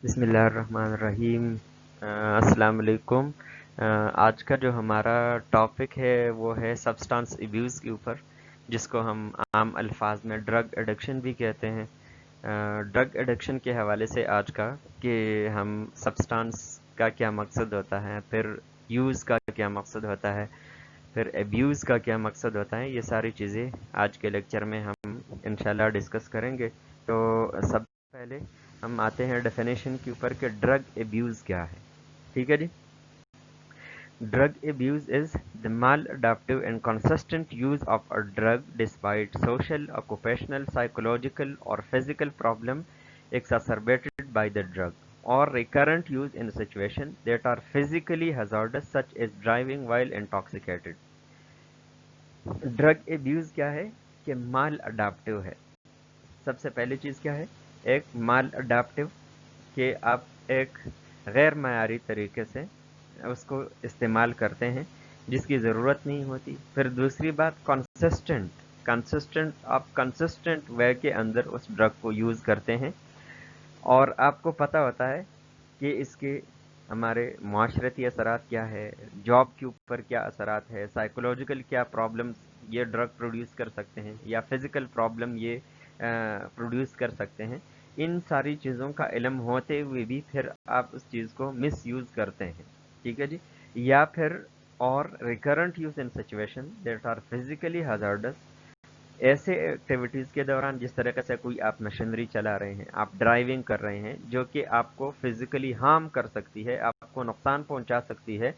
بسم اللہ الرحمن الرحیم۔ السلام علیکم۔ آج کا جو ہمارا ٹاپک ہے وہ ہے سبسٹانس ایبیوز کے اوپر، جس کو ہم عام الفاظ میں ڈرگ ایڈکشن بھی کہتے ہیں۔ ڈرگ ایڈکشن کے حوالے سے آج کا کہ ہم سبسٹانس کا کیا مقصد ہوتا ہے، پھر یوز کا کیا مقصد ہوتا ہے، پھر ایبیوز کا کیا مقصد ہوتا ہے، یہ ساری چیزیں آج کے لیکچر میں ہم انشاءاللہ ڈسکس کریں گے۔ تو سب سے پہلے ہم آتے ہیں ڈیفینیشن کے اوپر کہ ڈرگ ایبیوز کیا ہے۔ ٹھیک ہے جی، drug abuse is the maladaptive and consistent use of a drug despite social, occupational, psychological or physical problem exacerbated by the drug, or recurrent use in situations that are physically hazardous such as driving while intoxicated. Drug abuse کیا ہے کہ مال adaptive ہے۔ سب سے پہلی چیز کیا ہے؟ ایک مال اڈاپٹیو، کہ آپ ایک غیر معیاری طریقے سے اس کو استعمال کرتے ہیں جس کی ضرورت نہیں ہوتی۔ پھر دوسری بات کنسسٹنٹ، آپ کنسسٹنٹ وے کے اندر اس ڈرگ کو یوز کرتے ہیں اور آپ کو پتہ ہوتا ہے کہ اس کے ہمارے معاشرتی اثرات کیا ہے، جاب کے اوپر کیا اثرات ہے، سائیکولوجیکل کیا پرابلمس یہ ڈرگ پروڈیوس کر سکتے ہیں یا فزیکل پرابلم یہ پروڈیوس کر سکتے ہیں۔ ان ساری چیزوں کا علم ہوتے ہوئے بھی پھر آپ اس چیز کو مس یوز کرتے ہیں۔ ٹھیک ہے جی، یا پھر اور recurrent use in situation that are physically hazardous, ایسے ایکٹیویٹیز کے دوران جس طریقے سے کوئی آپ مشینری چلا رہے ہیں، آپ ڈرائیونگ کر رہے ہیں جو کہ آپ کو فزیکلی ہارم کر سکتی ہے، آپ کو نقصان پہنچا سکتی ہے،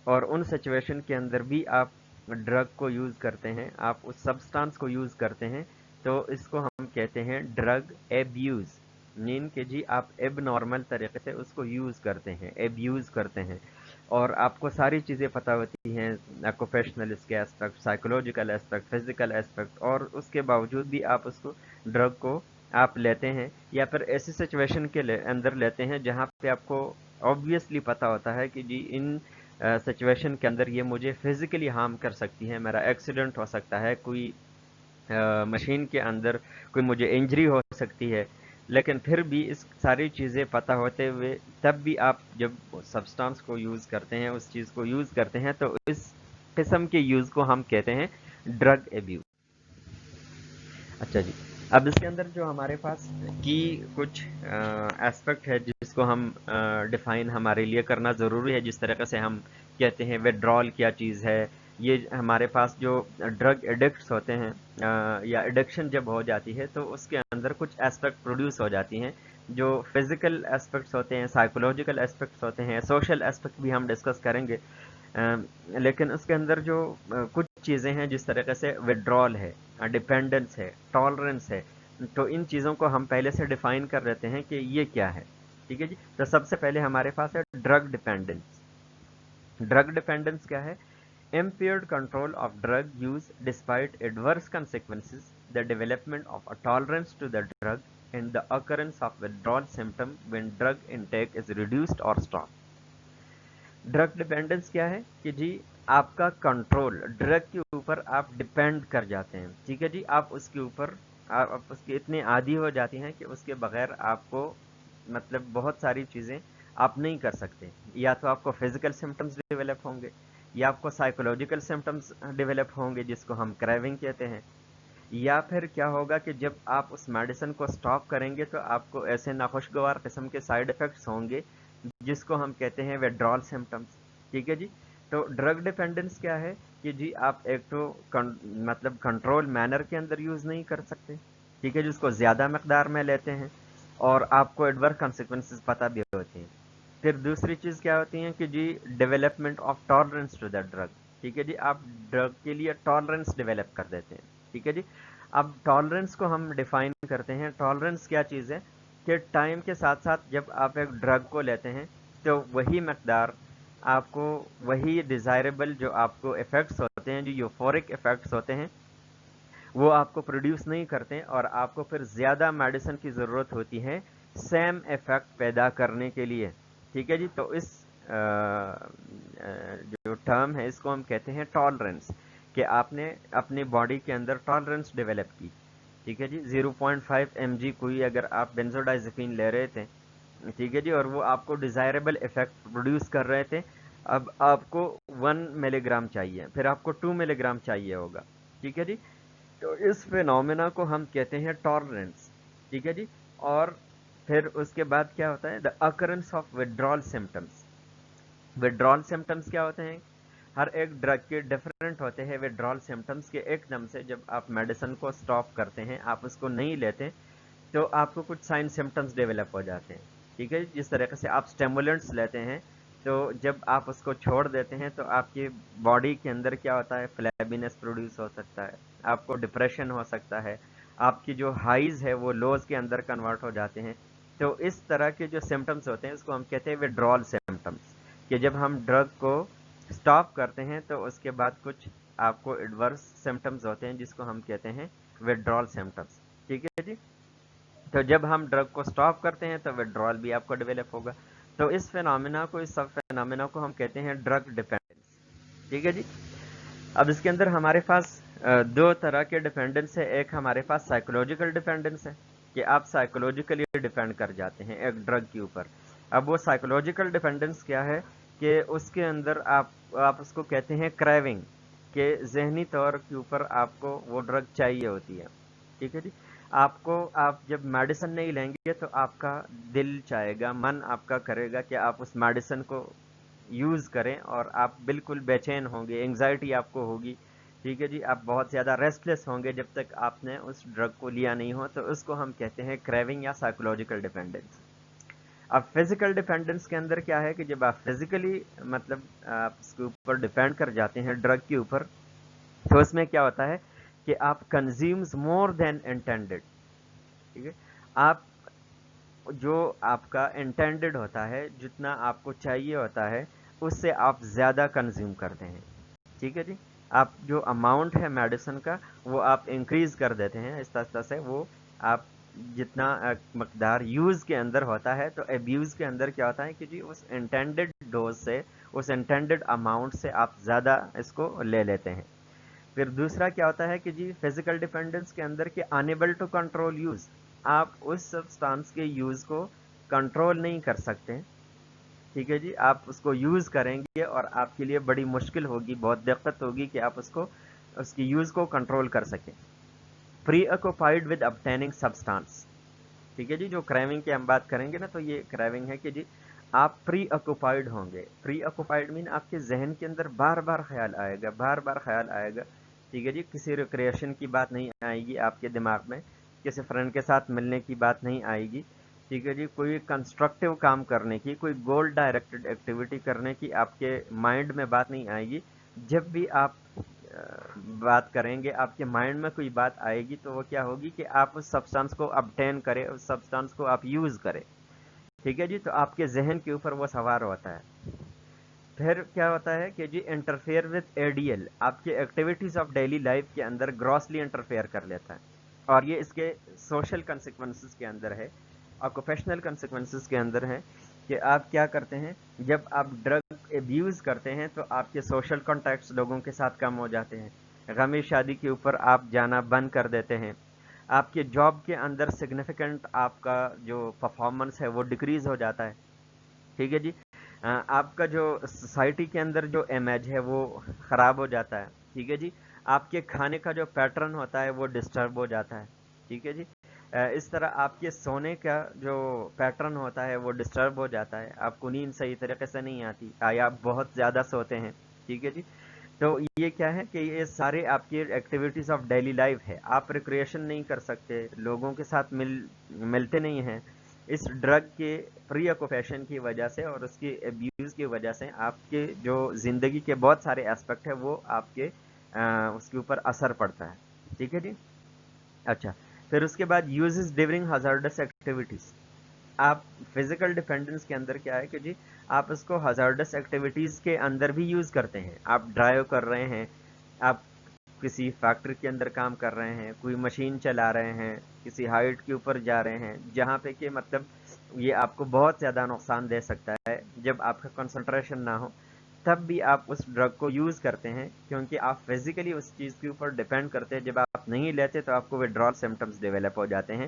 اور ان سچویشن کے اندر بھی آپ ڈرگ کو یوز کرتے ہیں، آپ اس سبسٹانس کو یوز کرتے ہیں، تو اس کو ہم کہتے ہیں ڈرگ ایبیوز۔ مین کہ جی آپ ایب نارمل طریقے سے اس کو یوز کرتے ہیں، ایبیوز کرتے ہیں، اور آپ کو ساری چیزیں پتہ ہوتی ہیں، آکوپیشنل اس کے aspect, psychological aspect, physical aspect, اور اس کے باوجود بھی آپ اس کو ڈرگ کو آپ لیتے ہیں، یا پھر ایسی سچویشن کے اندر لیتے ہیں جہاں پہ آپ کو آبویسلی پتہ ہوتا ہے کہ جی ان سچویشن کے اندر یہ مجھے فزیکلی ہارم کر سکتی ہے، میرا ایکسیڈنٹ ہو سکتا ہے، کوئی مشین کے اندر کوئی مجھے انجری ہو سکتی ہے، لیکن پھر بھی اس ساری چیزیں پتہ ہوتے ہوئے تب بھی آپ جب سبسٹانس کو یوز کرتے ہیں، اس چیز کو یوز کرتے ہیں، تو اس قسم کے یوز کو ہم کہتے ہیں ڈرگ ایبیوز۔ اچھا جی، اب اس کے اندر جو ہمارے پاس کی کچھ ایسپیکٹ ہے جس کو ہم ڈیفائن ہمارے لیے کرنا ضروری ہے، جس طریقے سے ہم کہتے ہیں ویڈرال کیا چیز ہے، یہ ہمارے پاس جو ڈرگ ایڈکٹس ہوتے ہیں یا ایڈکشن جب ہو جاتی ہے تو اس کے اندر کچھ ایسپیکٹ پروڈیوس ہو جاتی ہیں جو فزیکل ایسپیکٹس ہوتے ہیں، سائیکولوجیکل ایسپیکٹس ہوتے ہیں، سوشل ایسپیکٹ بھی ہم ڈسکس کریں گے، لیکن اس کے اندر جو کچھ چیزیں ہیں جس طریقے سے وڈرال ہے، ڈیپینڈنس ہے، ٹالرنس ہے، تو ان چیزوں کو ہم پہلے سے ڈیفائن کر لیتے ہیں کہ یہ کیا ہے۔ ٹھیک ہے جی، تو سب سے پہلے ہمارے پاس ہے ڈرگ ڈیپینڈنس۔ ڈرگ ڈیپینڈنس کیا ہے؟ impaired control of drug use despite adverse consequences, the development of a tolerance to the drug, and the occurrence of withdrawal symptom when drug intake is reduced or stopped. Drug dependence کیا ہے کہ جی آپ کا control drug کے اوپر آپ depend کر جاتے ہیں۔ ٹھیک ہے جی، آپ اس کے اوپر آپ اس کے اتنے عادی ہو جاتی ہیں کہ اس کے بغیر آپ کو مطلب بہت ساری چیزیں آپ نہیں کر سکتے، یا تو آپ کو فزیکل سمٹمز ڈیولپ ہوں گے، یا آپ کو سائیکولوجیکل سمٹمز ڈیولپ ہوں گے جس کو ہم کریونگ کہتے ہیں، یا پھر کیا ہوگا کہ جب آپ اس میڈیسن کو سٹاپ کریں گے تو آپ کو ایسے ناخوشگوار قسم کے سائیڈ ایفیکٹس ہوں گے جس کو ہم کہتے ہیں ویڈرال سمٹمز۔ ٹھیک ہے جی، تو ڈرگ ڈیپینڈنس کیا ہے کہ جی آپ ایک تو مطلب کنٹرول مینر کے اندر یوز نہیں کر سکتے، ٹھیک ہے جی، اس کو زیادہ مقدار میں لیتے ہیں اور آپ کو ایڈورس کانسیکوینسز پتہ بھی ہوتے ہیں۔ پھر دوسری چیز کیا ہوتی ہے کہ جی development of tolerance to the drug. ٹھیک ہے جی، آپ ڈرگ کے لیے ٹالرنس ڈیولپ کر دیتے ہیں۔ ٹھیک ہے جی، اب ٹالرنس کو ہم ڈیفائن کرتے ہیں۔ ٹالرنس کیا چیز ہے کہ ٹائم کے ساتھ ساتھ جب آپ ایک ڈرگ کو لیتے ہیں تو وہی مقدار آپ کو وہی ڈیزائربل جو آپ کو افیکٹس ہوتے ہیں، جو یوفورک افیکٹس ہوتے ہیں، وہ آپ کو پروڈیوس نہیں کرتے اور آپ کو پھر زیادہ میڈیسن کی ضرورت ہوتی ہے سیم افیکٹ پیدا کرنے کے لیے۔ ٹھیک ہے جی، تو اس جو ٹرم ہے اس کو ہم کہتے ہیں ٹالرنس، کہ آپ نے اپنی باڈی کے اندر ٹالرنس ڈیولپ کی۔ ٹھیک ہے جی، 0.5 mg کوئی اگر آپ بینزوڈائزپین لے رہے تھے ٹھیک ہے جی, اور وہ آپ کو ڈیزائربل افیکٹ پروڈیوس کر رہے تھے. اب آپ کو 1 ملی گرام چاہیے, پھر آپ کو 2 ملی گرام چاہیے ہوگا. ٹھیک ہے جی, تو اس فینومینا کو ہم کہتے ہیں ٹالرنس. ٹھیک ہے جی, اور پھر اس کے بعد کیا ہوتا ہے, the occurrence of withdrawal symptoms. withdrawal symptoms کیا ہوتے ہیں, ہر ایک ڈرگ کے ڈفرینٹ ہوتے ہیں withdrawal symptoms کے. ایک دم سے جب آپ میڈیسن کو اسٹاپ کرتے ہیں, آپ اس کو نہیں لیتے, تو آپ کو کچھ سائن سمٹمس ڈیولپ ہو جاتے ہیں. ٹھیک ہے, جس طریقے سے آپ اسٹیمولنٹس لیتے ہیں, تو جب آپ اس کو چھوڑ دیتے ہیں تو آپ کی باڈی کے اندر کیا ہوتا ہے, فلیبینس پروڈیوس ہو سکتا ہے, آپ کو ڈپریشن ہو سکتا ہے, آپ کی جو ہائیز ہے وہ لوز کے اندر کنورٹ ہو جاتے ہیں. تو اس طرح کے جو سمٹمس ہوتے ہیں اس کو ہم کہتے ہیں withdrawal symptoms, کہ جب ہم ڈرگ کو اسٹاپ کرتے ہیں تو اس کے بعد کچھ آپ کو ایڈورس سمٹمس ہوتے ہیں جس کو ہم کہتے ہیں withdrawal symptoms. ٹھیک ہے جی, تو جب ہم ڈرگ کو اسٹاپ کرتے ہیں تو withdrawal بھی آپ کو ڈیولپ ہوگا. تو اس فینومینا کو, اس سب فینومینا کو ہم کہتے ہیں ڈرگ ڈیپینڈنس. ٹھیک ہے جی, اب اس کے اندر ہمارے پاس دو طرح کے ڈیپینڈنس ہے. ایک ہمارے پاس سائیکولوجیکل ڈیپینڈنس ہے, کہ آپ سائیکولوجیکلی ڈیپینڈ کر جاتے ہیں ایک ڈرگ کے اوپر. اب وہ سائیکولوجیکل ڈیپینڈنس کیا ہے, کہ اس کے اندر آپ اس کو کہتے ہیں کریونگ, کہ ذہنی طور کے اوپر آپ کو وہ ڈرگ چاہیے ہوتی ہے. ٹھیک ہے جی, آپ جب میڈیسن نہیں لیں گے تو آپ کا دل چاہے گا, من آپ کا کرے گا کہ آپ اس میڈیسن کو یوز کریں, اور آپ بالکل بے چین ہوں گے, انگزائٹی آپ کو ہوگی. ٹھیک ہے جی, آپ بہت زیادہ ریسٹلیس ہوں گے جب تک آپ نے اس ڈرگ کو لیا نہیں ہو. تو اس کو ہم کہتے ہیں کریونگ یا سائیکولوجیکل ڈیپینڈنس. اب فزیکل ڈیپینڈنس کے اندر کیا ہے, کہ جب آپ فزیکلی مطلب آپ اس کے اوپر ڈیپینڈ کر جاتے ہیں ڈرگ کے اوپر, تو اس میں کیا ہوتا ہے کہ آپ کنزیومز مور دین انٹینڈیڈ. ٹھیک ہے, آپ جو آپ کا انٹینڈڈ ہوتا ہے, جتنا آپ کو چاہیے ہوتا ہے, اس سے آپ زیادہ کنزیوم کرتے ہیں. ٹھیک ہے جی, آپ جو اماؤنٹ ہے میڈیسن کا وہ آپ انکریز کر دیتے ہیں آہستہ آہستہ سے. وہ آپ جتنا مقدار یوز کے اندر ہوتا ہے, تو ابیوز کے اندر کیا ہوتا ہے کہ جی اس انٹینڈڈ ڈوز سے, اس انٹینڈڈ اماؤنٹ سے آپ زیادہ اس کو لے لیتے ہیں. پھر دوسرا کیا ہوتا ہے کہ جی فزیکل ڈیپینڈنس کے اندر کہ انیبل ٹو کنٹرول یوز, آپ اس سبسٹانس کے یوز کو کنٹرول نہیں کر سکتے. ٹھیک ہے جی, آپ اس کو یوز کریں گے اور آپ کے لیے بڑی مشکل ہوگی, بہت دقت ہوگی کہ آپ اس کی یوز کو کنٹرول کر سکیں. پری اکوپائڈ ود obtaining سبسٹانس. ٹھیک ہے جی, جو کریونگ کی ہم بات کریں گے نا, تو یہ کریونگ ہے کہ جی آپ پری اکوپائڈ ہوں گے. پری اکوپائڈ مین آپ کے ذہن کے اندر بار بار خیال آئے گا, بار بار خیال آئے گا. ٹھیک ہے جی, کسی ریکریشن کی بات نہیں آئے گی آپ کے دماغ میں, کسی فرینڈ کے ساتھ ملنے کی بات نہیں آئے گی. ٹھیک ہے جی, کوئی کنسٹرکٹیو کام کرنے کی, کوئی گول ڈائریکٹڈ ایکٹیویٹی کرنے کی آپ کے مائنڈ میں بات نہیں آئے گی. جب بھی آپ بات کریں گے, آپ کے مائنڈ میں کوئی بات آئے گی, تو وہ کیا ہوگی کہ آپ اس سبسٹانس کو ابٹین کریں, اس سبسٹانس کو آپ یوز کریں. ٹھیک ہے جی, تو آپ کے ذہن کے اوپر وہ سوار ہوتا ہے. پھر کیا ہوتا ہے کہ جی interfere with A D L, آپ کی ایکٹیویٹیز آف ڈیلی لائف کے اندر گراسلی انٹرفیئر کر لیتا ہے. اور یہ اس کے سوشل کنسیکوینسز کے اندر ہے, آکوپیشنل کنسیکوینسز کے اندر ہے, کہ آپ کیا کرتے ہیں جب آپ ڈرگ ابیوز کرتے ہیں, تو آپ کے سوشل کانٹیکٹس لوگوں کے ساتھ کم ہو جاتے ہیں. غمی شادی کے اوپر آپ جانا بند کر دیتے ہیں. آپ کے جاب کے اندر سگنیفیکنٹ آپ کا جو پرفارمنس ہے وہ ڈکریز ہو جاتا ہے. ٹھیک ہے جی, آپ کا جو سوسائٹی کے اندر جو امیج ہے وہ خراب ہو جاتا ہے. ٹھیک ہے جی, آپ کے کھانے کا جو پیٹرن ہوتا ہے وہ ڈسٹرب ہو جاتا ہے. ٹھیک ہے جی, اس طرح آپ کے سونے کا جو پیٹرن ہوتا ہے وہ ڈسٹرب ہو جاتا ہے, آپ کو نیند صحیح طریقے سے نہیں آتی, یا آپ بہت زیادہ سوتے ہیں. ٹھیک ہے جی, تو یہ کیا ہے کہ یہ سارے آپ کی ایکٹیویٹیز آف ڈیلی لائف ہے. آپ ریکریشن نہیں کر سکتے, لوگوں کے ساتھ ملتے نہیں ہیں. اس ڈرگ کے پری اکوپیشن کی وجہ سے اور اس کی ابیوز کی وجہ سے آپ کے جو زندگی کے بہت سارے اسپیکٹ ہیں وہ آپ کے اس کے اوپر اثر پڑتا ہے. ٹھیک ہے جی, اچھا. پھر اس کے بعد یوزز ڈیورنگ ہزارڈس ایکٹیویٹیز. آپ فزیکل ڈیپینڈنس کے اندر کیا ہے کہ جی آپ اس کو ہزارڈس ایکٹیویٹیز کے اندر بھی یوز کرتے ہیں. آپ ڈرائیو کر رہے ہیں, آپ کسی فیکٹری کے اندر کام کر رہے ہیں, کوئی مشین چلا رہے ہیں, کسی ہائٹ کے اوپر جا رہے ہیں, جہاں پہ کہ مطلب یہ آپ کو بہت زیادہ نقصان دے سکتا ہے. جب آپ کا کنسنٹریشن نہ ہو تب بھی آپ اس ڈرگ کو یوز کرتے ہیں, کیونکہ آپ فزیکلی اس چیز کے اوپر ڈیپینڈ کرتے ہیں. جب آپ نہیں لیتے تو آپ کو withdrawal symptoms ڈیولپ ہو جاتے ہیں.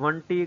20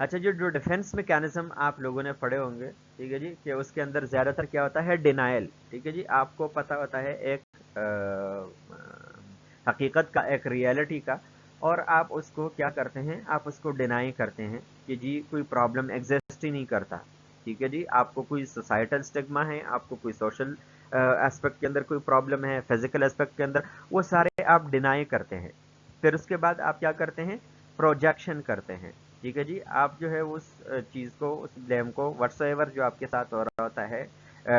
اچھا جو ڈیفenس میکینزم آپ لوگوں نے پڑھے ہوں گے، ٹھیک ہے جی، کہ اس کے اندر زیادہ تر کیا ہوتا ہے، ڈینائل، ٹھیک ہے جی، آپ کو پتا ہوتا ہے ایک حقیقت کا، ایک ریئلٹی کا، اور آپ اس کو کیا کرتے ہیں، آپ اس کو ڈینائی کرتے ہیں کہ جی کوئی پرابلم ایگزسٹ ہی نہیں کرتا، ٹھیک ہے جی، آپ کو کوئی سوسائٹل اسٹگما ہے، آپ کو کوئی سوشل اسپیکٹ کے اندر کوئی پرابلم ہے، فزیکل اسپیکٹ کے اندر، وہ سارے آپ ڈینائی کرتے ہیں. پھر اس کے بعد آپ کیا کرتے ہیں، پروجیکشن کرتے ہیں، ٹھیک ہے جی، آپ جو ہے اس چیز کو، اس بلیم کو، وٹس ایور جو آپ کے ساتھ ہو رہا ہوتا ہے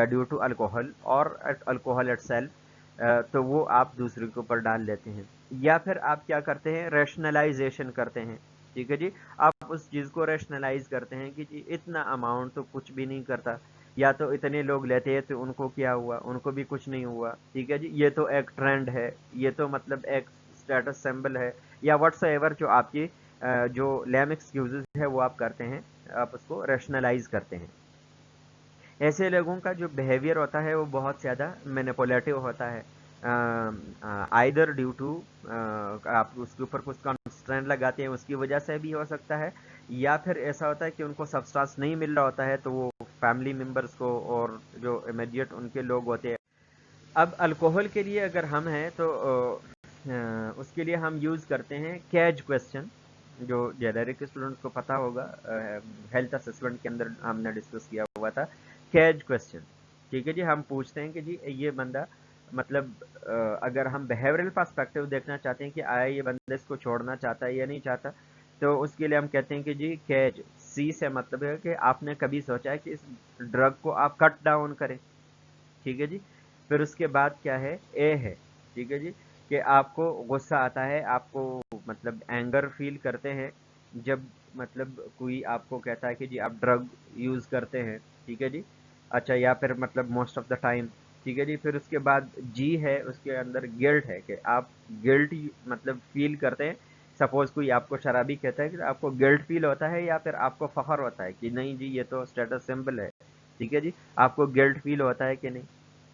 ڈیو ٹو الکوہل اور الکوہل اٹ سیلف، تو وہ آپ دوسرے کے اوپر ڈال لیتے ہیں. یا پھر آپ کیا کرتے ہیں، ریشنلائزیشن کرتے ہیں، ٹھیک ہے جی، آپ اس چیز کو ریشنلائز کرتے ہیں کہ جی اتنا اماؤنٹ تو کچھ بھی نہیں کرتا، یا تو اتنے لوگ لیتے ہیں تو ان کو کیا ہوا، ان کو بھی کچھ نہیں ہوا، ٹھیک ہے جی، یہ تو ایک ٹرینڈ ہے، یہ تو مطلب ایک اسٹیٹس سمبل ہے، یا وٹس ایور جو آپ کی جو لیم ایکسکیوزز ہے وہ آپ کرتے ہیں، آپ اس کو ریشنلائز کرتے ہیں. ایسے لوگوں کا جو بیہیویئر ہوتا ہے وہ بہت زیادہ مینیپولیٹو ہوتا ہے، آئدر ڈیو ٹو آپ اس کے اوپر کچھ کنسٹرینٹ لگاتے ہیں، اس کی وجہ سے بھی ہو سکتا ہے، یا پھر ایسا ہوتا ہے کہ ان کو سبسٹانس نہیں مل رہا ہوتا ہے تو وہ فیملی ممبرس کو اور جو امیڈیٹ ان کے لوگ ہوتے ہیں. اب الکوہل کے لیے اگر ہم ہیں تو اس کے لیے ہم یوز کرتے ہیں کیج کوشچن، جو جنرک اسٹوڈنٹ کو پتا ہوگا، ہیلتھ اسسمنٹ کے اندر ہم نے ڈسکس کیا ہوا تھا کیج کوشچن، ٹھیک ہے جی، ہم پوچھتے ہیں کہ جی یہ بندہ مطلب اگر ہم بیہیورل پرسپیکٹو دیکھنا چاہتے ہیں کہ آیا یہ بندہ اس کو چھوڑنا چاہتا ہے یا نہیں چاہتا، تو اس کے لیے ہم کہتے ہیں کہ جی کیج، سی سے مطلب ہے کہ آپ نے کبھی سوچا ہے کہ اس ڈرگ کو آپ کٹ ڈاؤن کریں، ٹھیک ہے جی. پھر اس کے بعد کیا ہے، اے ہے، ٹھیک ہے جی، کہ آپ کو غصہ آتا ہے، آپ کو مطلب اینگر فیل کرتے ہیں جب مطلب کوئی آپ کو کہتا ہے کہ جی آپ ڈرگ یوز کرتے ہیں، ٹھیک ہے جی. اچھا، یا پھر مطلب موسٹ آف دا ٹائم، ٹھیک ہے جی. پھر اس کے بعد جی ہے، اس کے اندر گلٹ ہے کہ آپ گلٹ مطلب فیل کرتے ہیں. سپوز کوئی آپ کو شرابی کہتا ہے کہ آپ کو گلٹ فیل ہوتا ہے، یا پھر آپ کو فخر ہوتا ہے کہ نہیں جی یہ تو اسٹیٹس سمبل ہے، ٹھیک ہے جی، آپ کو گلٹ فیل ہوتا ہے کہ نہیں،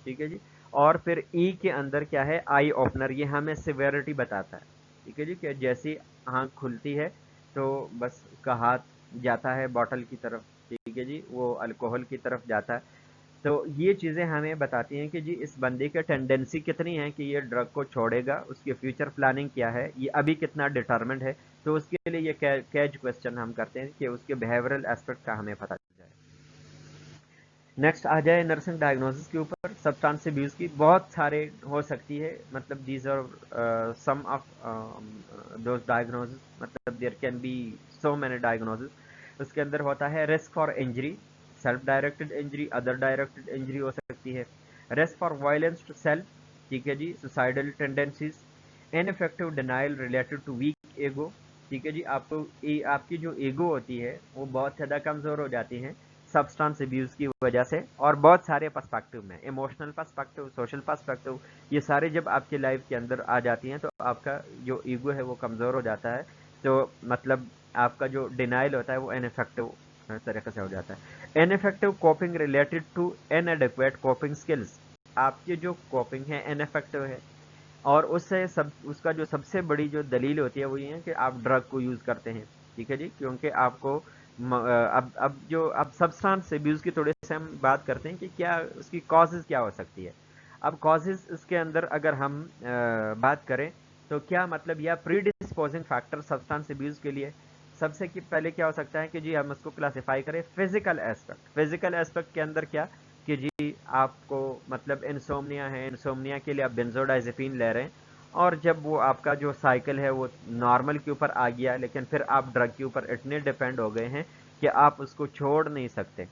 ٹھیک ہے جی. اور پھر ای کے اندر کیا ہے، آئی اوپنر، یہ ہمیں سیویرٹی بتاتا ہے، ٹھیک ہے جی، کہ جیسی آنکھ کھلتی ہے تو بس اس کا ہاتھ جاتا ہے باٹل کی طرف، ٹھیک ہے جی، وہ الکوہل کی طرف جاتا ہے. تو یہ چیزیں ہمیں بتاتی ہیں کہ جی اس بندے کی ٹینڈنسی کتنی ہے کہ یہ ڈرگ کو چھوڑے گا، اس کی فیوچر پلاننگ کیا ہے، یہ ابھی کتنا ڈٹرمنڈ ہے. تو اس کے لیے یہ کیج کوشچن ہم کرتے ہیں کہ اس کے بیہیورل اسپیکٹ کا ہمیں پتہ چل جائے. نیکسٹ آ جائے نرسنگ ڈائگنوسس کے اوپر. سبسٹانس ابیوز کی بہت سارے ہو سکتی ہے، مطلب these are some of those diagnosis, مطلب there can be so many diagnosis. اس کے اندر ہوتا ہے risk for injury, self directed injury, other directed injury ہو سکتی ہے، risk for violence to self, ٹھیک ہے جی، suicidal tendencies, ineffective denial related to weak ego, ٹھیک ہے جی، آپ کو آپ کی جو ایگو ہوتی ہے وہ بہت زیادہ کمزور ہو جاتی ہیں سبسٹانس ابیوز کی وجہ سے. اور بہت سارے پرسپیکٹو میں، ایموشنل پرسپیکٹو، سوشل پرسپیکٹو، یہ سارے جب آپ کی لائف کے اندر آ جاتی ہیں تو آپ کا جو ایگو ہے وہ کمزور ہو جاتا ہے، تو مطلب آپ کا جو ڈینائل ہوتا ہے وہ ان افیکٹو طریقے سے ہو جاتا ہے. Ineffective coping related to inadequate coping skills, آپ کی جو کوپنگ ہے ان افیکٹو ہے، اور اس کا جو سب سے بڑی جو دلیل ہوتی ہے وہ یہ ہے کہ آپ ڈرگ کو یوز کرتے ہیں، ٹھیک ہے جی، کیونکہ آپ کو اب سبسٹانس ابیوز کی تھوڑے سے ہم بات کرتے ہیں کہ کیا اس کی کازز کیا ہو سکتی ہے. اب کازز اس کے اندر اگر ہم بات کریں تو کیا مطلب یا پری ڈسپوزنگ فیکٹر سبسٹانس ابیوز کے لیے سب سے پہلے کیا ہو سکتا ہے کہ جی ہم اس کو کلاسیفائی کریں فزیکل ایسپیکٹ. فزیکل ایسپیکٹ کے اندر کیا کہ جی آپ کو مطلب انسومنیا ہے، انسومنیا کے لیے آپ بینزوڈائزیپین لے رہے ہیں، اور جب وہ آپ کا جو سائیکل ہے وہ نارمل کے اوپر آ گیا، لیکن پھر آپ ڈرگ کے اوپر اتنے ڈیپینڈ ہو گئے ہیں کہ آپ اس کو چھوڑ نہیں سکتے،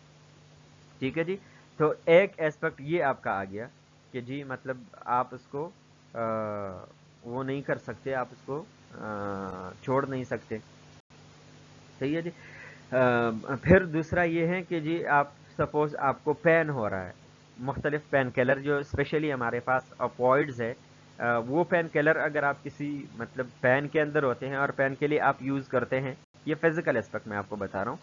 ٹھیک ہے جی. تو ایک ایسپیکٹ یہ آپ کا آ گیا کہ جی مطلب آپ اس کو وہ نہیں کر سکتے، آپ اس کو چھوڑ نہیں سکتے، صحیح ہے جی. پھر دوسرا یہ ہے کہ جی آپ سپوز آپ کو پین ہو رہا ہے، مختلف پین کلر جو اسپیشلی ہمارے پاس اپوائڈز ہے، وہ پین کلر اگر آپ کسی مطلب پین کے اندر ہوتے ہیں اور پین کے لیے آپ یوز کرتے ہیں، یہ فزیکل اسپیکٹ میں آپ کو بتا رہا ہوں.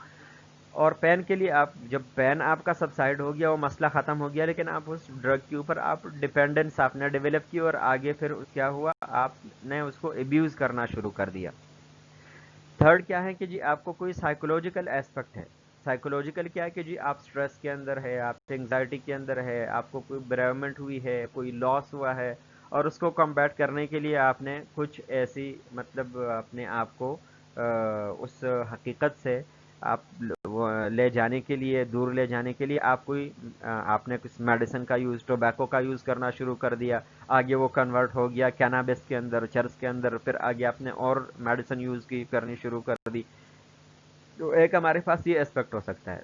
اور پین کے لیے آپ جب پین آپ کا سبسائڈ ہو گیا، وہ مسئلہ ختم ہو گیا، لیکن آپ اس ڈرگ کے اوپر آپ ڈیپینڈنس آپ نے ڈیولپ کی، اور آگے پھر کیا ہوا، آپ نے اس کو ابیوز کرنا شروع کر دیا. تھرڈ کیا ہے کہ جی آپ کو کوئی سائیکولوجیکل ایسپیکٹ ہے. سائیکولوجیکل کیا ہے کہ جی آپ سٹریس کے اندر ہے, آپ انگزائٹی کے اندر ہے, آپ کو کوئی براومنٹ ہوئی ہے, کوئی لاس ہوا ہے, اور اس کو کمبیٹ کرنے کے لیے آپ نے کچھ ایسی مطلب اپنے آپ کو اس حقیقت سے آپ لے جانے کے لیے, دور لے جانے کے لیے آپ کوئی آپ نے کچھ میڈیسن کا یوز, ٹوبیکو کا یوز کرنا شروع کر دیا, آگے وہ کنورٹ ہو گیا کینابس کے اندر, چرس کے اندر, پھر آگے آپ نے اور میڈیسن یوز کی کرنی شروع کر دی. تو ایک ہمارے پاس یہ اسپیکٹ ہو سکتا ہے.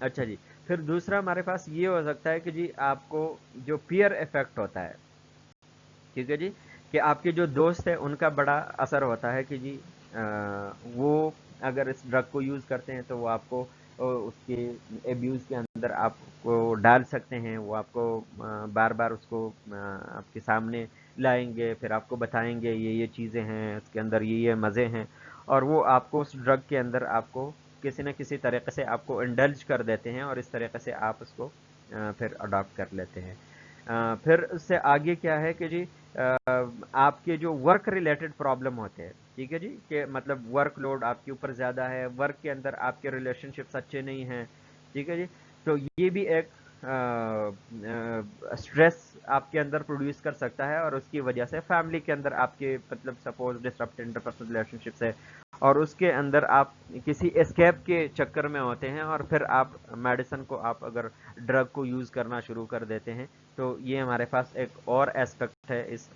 اچھا جی, پھر دوسرا ہمارے پاس یہ ہو سکتا ہے کہ جی آپ کو جو پیئر افیکٹ ہوتا ہے, ٹھیک ہے جی, کہ آپ کے جو دوست ہیں ان کا بڑا اثر ہوتا ہے کہ جی وہ اگر اس ڈرگ کو یوز کرتے ہیں تو وہ آپ کو اس کے ایبیوز کے اندر آپ کو ڈال سکتے ہیں, وہ آپ کو بار بار اس کو آپ کے سامنے لائیں گے, پھر آپ کو بتائیں گے یہ چیزیں ہیں اس کے اندر, یہ مزے ہیں, اور وہ آپ کو اس ڈرگ کے اندر آپ کو کسی نہ کسی طریقے سے آپ کو انڈلج کر دیتے ہیں, اور اس طریقے سے آپ اس کو پھر اڈاپٹ کر لیتے ہیں. پھر اس سے آگے کیا ہے کہ جی آپ کے جو ورک ریلیٹڈ پرابلم ہوتے ہیں, ٹھیک ہے جی, کہ مطلب ورک لوڈ آپ کے اوپر زیادہ ہے, ورک کے اندر آپ کے ریلیشن شپس اچھے نہیں ہیں, ٹھیک ہے جی, تو یہ بھی ایک اسٹریس آپ کے اندر پروڈیوس کر سکتا ہے, اور اس کی وجہ سے فیملی کے اندر آپ کے مطلب suppose disrupt interpersonal relation ships ہے, اور اس کے اندر آپ کسی اسکیپ کے چکر میں ہوتے ہیں, اور پھر آپ میڈیسن کو آپ اگر ڈرگ کو یوز کرنا شروع کر دیتے ہیں, تو یہ ہمارے پاس ایک اور ایسپیکٹ ہے اس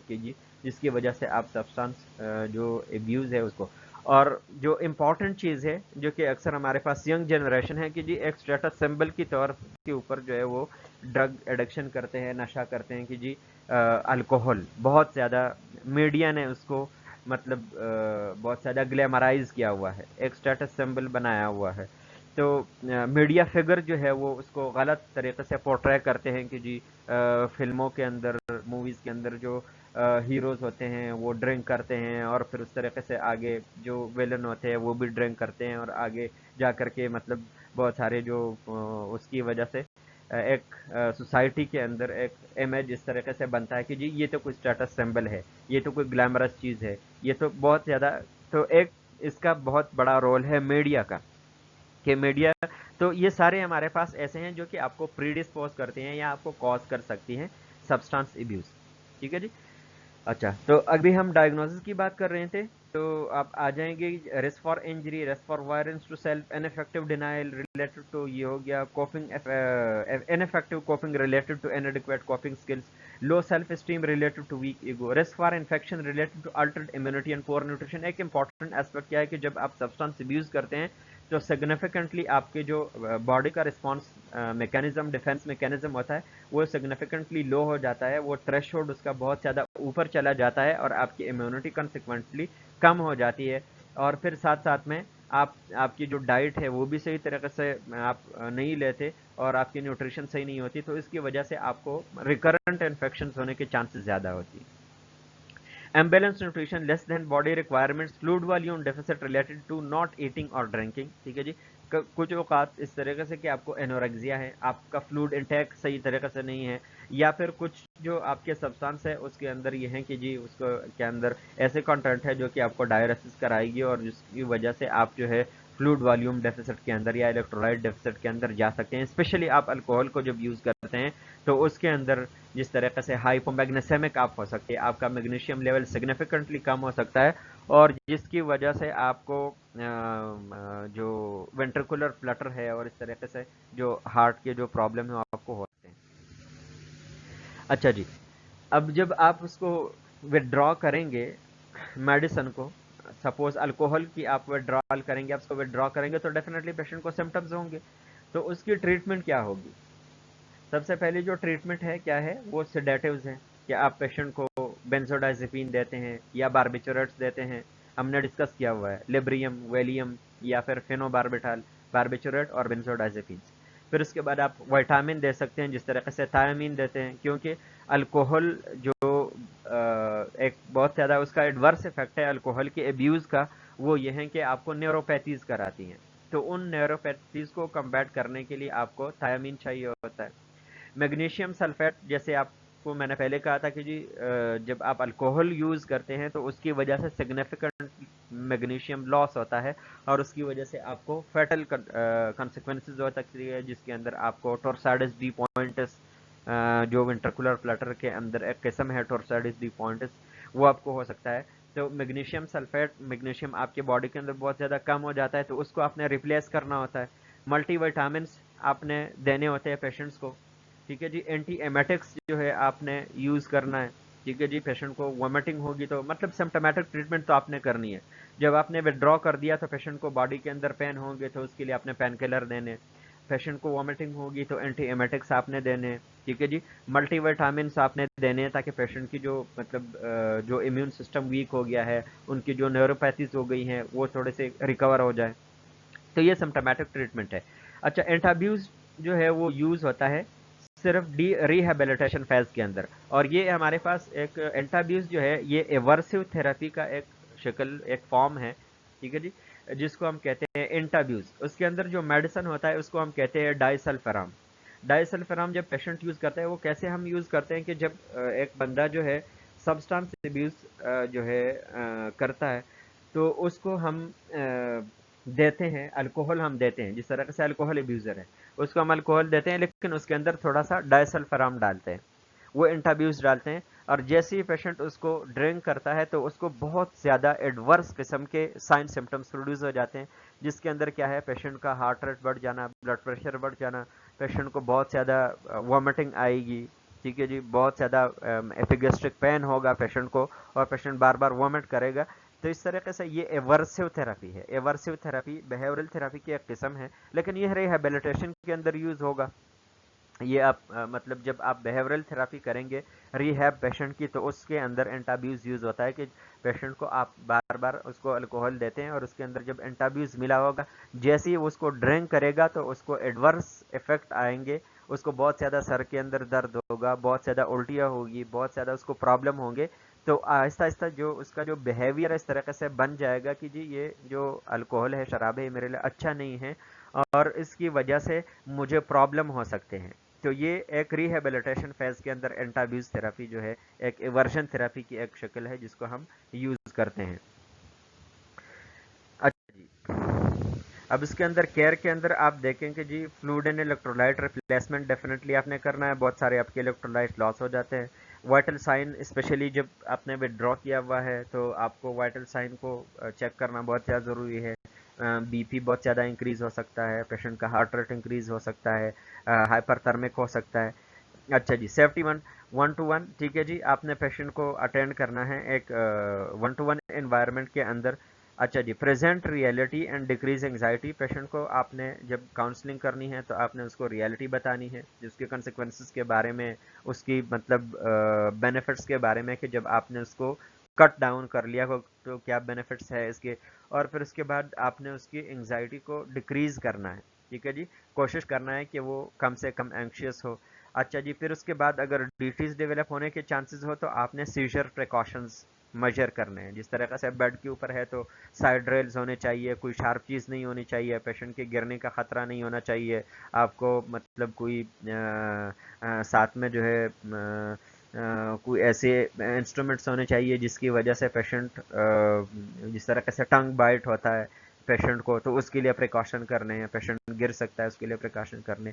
کی جی, جس کی وجہ سے آپ سبسٹانس جو ایبیوز ہے اس کو. اور جو امپورٹنٹ چیز ہے جو کہ اکثر ہمارے پاس ینگ جنریشن ہے کہ جی ایک اسٹیٹس سمبل کی طور کے اوپر جو ہے وہ ڈرگ ایڈکشن کرتے ہیں, نشہ کرتے ہیں کہ جی الکوہل بہت زیادہ میڈیا نے اس کو مطلب بہت زیادہ گلیمرائز کیا ہوا ہے, ایک اسٹیٹس سمبل بنایا ہوا ہے. تو میڈیا فگر جو ہے وہ اس کو غلط طریقے سے پورٹرے کرتے ہیں کہ جی فلموں کے اندر, موویز کے اندر جو ہیروز ہوتے ہیں وہ ڈرنک کرتے ہیں, اور پھر اس طریقے سے آگے جو ویلن ہوتے ہیں وہ بھی ڈرنک کرتے ہیں, اور آگے جا کر کے مطلب بہت سارے جو اس کی وجہ سے ایک سوسائٹی کے اندر ایک امیج اس طریقے سے بنتا ہے کہ جی یہ تو کوئی اسٹیٹس سمبل ہے, یہ تو کوئی گلیمرس چیز ہے, یہ تو بہت زیادہ. تو ایک اس کا بہت بڑا رول ہے میڈیا کا, کہ میڈیا, تو یہ سارے ہمارے پاس ایسے ہیں جو کہ آپ کو پری ڈسپوز کرتے ہیں یا آپ کو کاز کر سکتی ہیں سبسٹانس ایبیوز, ٹھیک ہے جی. اچھا, تو ابھی ہم ڈائگنوسس کی بات کر رہے تھے, تو آپ آ جائیں گے risk for injury, risk for violence to self, ineffective denial related to, یہ ہو گیا coping, ineffective coping related to inadequate coping skills, low self esteem related to weak ego, risk for infection related to altered immunity and poor nutrition. ایک important aspect کیا ہے کہ جب آپ substance abuse کرتے ہیں تو سگنیفیکنٹلی آپ کے جو باڈی کا رسپانس میکینزم, ڈیفینس میکینزم ہوتا ہے, وہ سگنیفیکنٹلی لو ہو جاتا ہے, وہ تھریش ہولڈ اس کا بہت زیادہ اوپر چلا جاتا ہے, اور آپ کی امیونٹی کنسیکوینٹلی کم ہو جاتی ہے. اور پھر ساتھ ساتھ میں آپ کی جو ڈائٹ ہے وہ بھی صحیح طریقے سے آپ نہیں لیتے, اور آپ کی نیوٹریشن صحیح نہیں ہوتی, تو اس کی وجہ سے آپ کو ریکرنٹ انفیکشنز ہونے کے چانسز زیادہ ہوتی ہیں. Imbalance nutrition, less than body requirements, fluid volume deficit related to not eating اور ڈرنکنگ, ٹھیک ہے جی. کچھ اوقات اس طریقے سے کہ آپ کو انوریکزیا ہے, آپ کا فلوڈ انٹیک صحیح طریقے سے نہیں ہے, یا پھر کچھ جو آپ کے سبسٹانس ہے اس کے اندر یہ ہیں کہ جی اس کو کے اندر ایسے کنٹینٹ ہے جو کہ آپ کو ڈائریسس کرائے گی, اور جس کی وجہ سے آپ جو ہے فلوڈ والیوم ڈیفیسٹ کے اندر یا الیکٹرولائٹ ڈیفیسٹ کے اندر جا سکتے ہیں. اسپیشلی آپ الکوہل کو جب یوز کرتے ہیں تو اس کے اندر جس طریقے سے ہائپومیگنیسیمک آپ ہو سکتے ہیں, آپ کا میگنیشیم لیول سگنیفیکنٹلی کم ہو سکتا ہے, اور جس کی وجہ سے آپ کو جو وینٹریکولر فلٹر ہے اور اس طریقے سے جو ہارٹ کے جو پرابلم ہے آپ کو ہوتے ہیں. اچھا جی, اب جب آپ اس کو ودرا کریں گے میڈیسن کو, سپوز الکوہل کی آپ ودرال کریں گے, آپ اس کو ودرا کریں گے تو ڈیفینیٹلی پیشنٹ کو سمٹمز ہوں گے. تو اس کی ٹریٹمنٹ کیا ہوگی؟ سب سے پہلے جو ٹریٹمنٹ ہے کیا ہے, وہ سیڈیٹیوز ہیں, کہ آپ پیشنٹ کو بینزوڈائزپین دیتے ہیں یا باربیچوریٹس دیتے ہیں. ہم نے ڈسکس کیا ہوا ہے لیبریم, ویلیم یا پھر فینو باربیٹال, باربیچوریٹ اور بینزوڈائزپینس. پھر اس کے بعد آپ وائٹامن دے سکتے ہیں جس طریقے سے تھائامین دیتے ہیں, کیونکہ الکوہل جو ایک بہت زیادہ اس کا ایڈورس افیکٹ ہے الکوہل کے ابیوز کا, وہ یہ ہے کہ آپ کو نیوروپیتھیز کراتی ہیں. تو ان نیوروپیتھیز کو کمبیٹ کرنے کے لیے آپ کو تھائامین چاہیے ہوتا ہے. میگنیشیم سلفیٹ, جیسے آپ کو میں نے پہلے کہا تھا کہ جی جب آپ الکوہل یوز کرتے ہیں تو اس کی وجہ سے میگنیشیم لاس ہوتا ہے اور اس کی وجہ سے آپ کو فیٹل کنسیکوینسز ہو سکتی ہے، جس کے اندر آپ کو ٹورسائڈس ڈی پوائنٹس، جو ونٹرکولر فلٹر کے اندر ایک قسم ہے ٹورسائڈس ڈی پوائنٹس، وہ آپ کو ہو سکتا ہے۔ تو میگنیشیم سلفیٹ، میگنیشیم آپ کے باڈی کے اندر بہت زیادہ کم ہو جاتا ہے، تو اس کو آپ نے ریپلیس کرنا ہوتا ہے۔ ملٹی وٹامنس آپ نے دینے ہوتے ہیں پیشنٹس کو، ٹھیک ہے جی۔ اینٹی ایمیٹکس جو ہے آپ نے یوز کرنا ہے، ٹھیک ہے جی۔ پیشنٹ کو وامٹنگ ہوگی تو مطلب سمپٹمیٹک ٹریٹمنٹ تو آپ نے کرنی ہے۔ جب آپ نے ودرا کر دیا تو پیشنٹ کو باڈی کے اندر پین ہوں گے تو اس کے لیے آپ نے پین کلر دینے، پیشنٹ کو وامٹنگ ہوگی تو اینٹی ایمیٹکس آپ نے دینے، ٹھیک ہے جی۔ ملٹی وٹامنس آپ نے دینے تاکہ پیشنٹ کی جو مطلب جو امیون سسٹم ویک ہو گیا ہے، ان کی جو نیوروپیتھیز ہو گئی ہیں وہ تھوڑے سے ریکور ہو جائے، تو یہ سمپٹمیٹک ٹریٹمنٹ ہے۔ اچھا، اینٹابیوز جو ہے وہ یوز ہوتا ہے صرف ریہیبلیٹیشن فیز کے اندر، اور یہ ہمارے پاس ایک اینٹابیوز جو ہے یہ ایورسو تھراپی کا ایک شکل، ایک فارم ہے، ٹھیک ہے جی، جس کو ہم کہتے ہیں اینٹابیوز۔ اس کے اندر جو میڈیسن ہوتا ہے اس کو ہم کہتے ہیں ڈائی سلفرام۔ ڈائی سلفرام جب پیشنٹ یوز کرتا ہے، وہ کیسے ہم یوز کرتے ہیں کہ جب ایک بندہ جو ہے سبسٹانس ابیوز جو ہے کرتا ہے، تو اس کو ہم دیتے ہیں الکوہل، ہم دیتے ہیں، جس طرح سے الکوہل ابیوزر ہے اس کو ہم الکوہل دیتے ہیں، لیکن اس کے اندر تھوڑا سا ڈائی سلفرام ڈالتے ہیں، وہ انٹابیوز ڈالتے ہیں، اور جیسے ہی پیشنٹ اس کو ڈرنک کرتا ہے تو اس کو بہت زیادہ ایڈورس قسم کے سائن سمٹمس پروڈیوس ہو جاتے ہیں، جس کے اندر کیا ہے، پیشنٹ کا ہارٹ ریٹ بڑھ جانا، بلڈ پریشر بڑھ جانا، پیشنٹ کو بہت زیادہ وامٹنگ آئے گی، ٹھیک ہے جی، بہت زیادہ ایپیگیسٹرک پین ہوگا پیشنٹ کو، اور پیشنٹ بار بار وامٹ کرے گا۔ تو اس طریقے سے یہ ایورسو تھراپی ہے۔ ایورسو تھراپی بیہیورل تھراپی کی ایک قسم ہے، لیکن یہ ریہیبلیٹیشن کے اندر یوز ہوگا۔ یہ آپ مطلب جب آپ بیہیورل تھراپی کریں گے ریہیب پیشنٹ کی، تو اس کے اندر انٹابیوز یوز ہوتا ہے کہ پیشنٹ کو آپ بار بار اس کو الکوہل دیتے ہیں، اور اس کے اندر جب انٹابیوز ملا ہوگا، جیسے ہی اس کو ڈرنک کرے گا تو اس کو ایڈورس افیکٹ آئیں گے، اس کو بہت زیادہ سر کے اندر درد ہوگا، بہت زیادہ الٹیاں ہوگی، بہت زیادہ اس کو پرابلم ہوں گے، تو آہستہ آہستہ جو اس کا جو بیہیویئر اس طریقے سے بن جائے گا کہ جی یہ جو الکوہل ہے، شراب ہے، یہ میرے لیے اچھا نہیں ہے، اور اس کی وجہ سے مجھے پرابلم ہو سکتے ہیں۔ تو یہ ایک ریہیبلیٹیشن فیز کے اندر انٹابیوز تھراپی جو ہے ایک ایورژن تھراپی کی ایک شکل ہے، جس کو ہم یوز کرتے ہیں۔ اچھا جی، اب اس کے اندر کیئر کے اندر آپ دیکھیں کہ جی fluid and electrolyte replacement definitely آپ نے کرنا ہے، بہت سارے آپ کے الیکٹرولائٹ لاس ہو جاتے ہیں۔ وائٹل سائن اسپیشلی جب آپ نے ودرا کیا ہوا ہے تو آپ کو وائٹل سائن کو چیک کرنا بہت زیادہ ضروری ہے۔ بی پی بہت زیادہ انکریز ہو سکتا ہے، پیشنٹ کا ہارٹ ریٹ انکریز ہو سکتا ہے، ہائپر تھرمک ہو سکتا ہے۔ اچھا جی، سیفٹی ون ٹو ون، ٹھیک ہے جی، آپ نے پیشنٹ کو اٹینڈ کرنا ہے ایک ون ٹو ون انوائرمنٹ کے اندر۔ اچھا جی، present reality and decrease anxiety, patient کو آپ نے جب کاؤنسلنگ کرنی ہے تو آپ نے اس کو ریئلٹی بتانی ہے، جس کے کنسیکوینسز کے بارے میں، اس کی مطلب بینیفٹس کے بارے میں، کہ جب آپ نے اس کو کٹ ڈاؤن کر لیا تو کیا بینیفٹس ہے اس کے، اور پھر اس کے بعد آپ نے اس کی انگزائٹی کو ڈیکریز کرنا ہے، ٹھیک ہے جی، کوشش کرنا ہے کہ وہ کم سے کم اینکشیس ہو۔ اچھا جی، پھر اس کے بعد اگر ڈیٹیز ڈیولپ ہونے کے چانسز ہو تو آپ نے سیجر پریکاشنز میجر کرنے ہیں، جس طریقے سے بیڈ کے اوپر ہے تو سائڈ ریلز ہونے چاہیے، کوئی شارپ چیز نہیں ہونی چاہیے، پیشنٹ کے گرنے کا خطرہ نہیں ہونا چاہیے، آپ کو مطلب کوئی ساتھ میں جو ہے کوئی ایسے انسٹرومنٹس ہونے چاہیے جس کی وجہ سے پیشنٹ جس طریقے سے ٹنگ بائٹ ہوتا ہے پیشنٹ کو، تو اس کے لیے پریکاشن کرنے ہیں، پیشنٹ گر سکتا ہے، اس کے لیے پریکاشن کرنے۔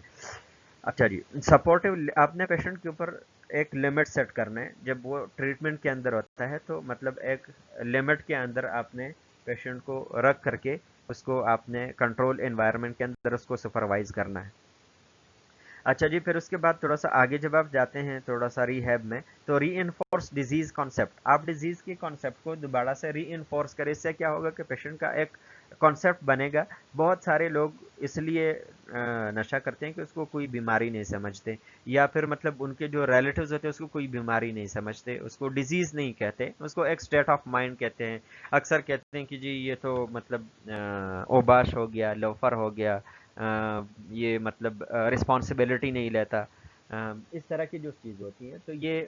اچھا جی، سپورٹو، آپ نے پیشنٹ کے اوپر ایک لمٹ سیٹ کرنا ہے جب وہ ٹریٹمنٹ کے اندر ہوتا ہے، تو مطلب ایک لمٹ کے اندر آپ نے پیشنٹ کو رکھ کر کے اس کو آپ نے کنٹرول انوائرمنٹ کے اندر اس کو سپروائز کرنا ہے۔ اچھا جی، پھر اس کے بعد تھوڑا سا آگے جب آپ جاتے ہیں تھوڑا سا ریہیب میں، تو ری انفورس ڈیزیز کانسیپٹ، آپ ڈیزیز کی کانسیپٹ کو دوبارہ سے ری انفورس کریں، اس سے کیا ہوگا کہ پیشنٹ کا ایک کانسیپٹ بنے گا۔ بہت سارے لوگ اس لیے نشہ کرتے ہیں کہ اس کو کوئی بیماری نہیں سمجھتے، یا پھر مطلب ان کے جو ریلیٹیوز ہوتے ہیں اس کو کوئی بیماری نہیں سمجھتے، اس کو ڈیزیز نہیں کہتے، اس کو ایک اسٹیٹ آف مائنڈ کہتے ہیں۔ اکثر کہتے ہیں کہ جی یہ تو مطلب اوباش ہو گیا، لوفر ہو گیا، یہ مطلب رسپانسبلٹی نہیں لیتا، اس طرح کی جو چیز ہوتی ہے، تو یہ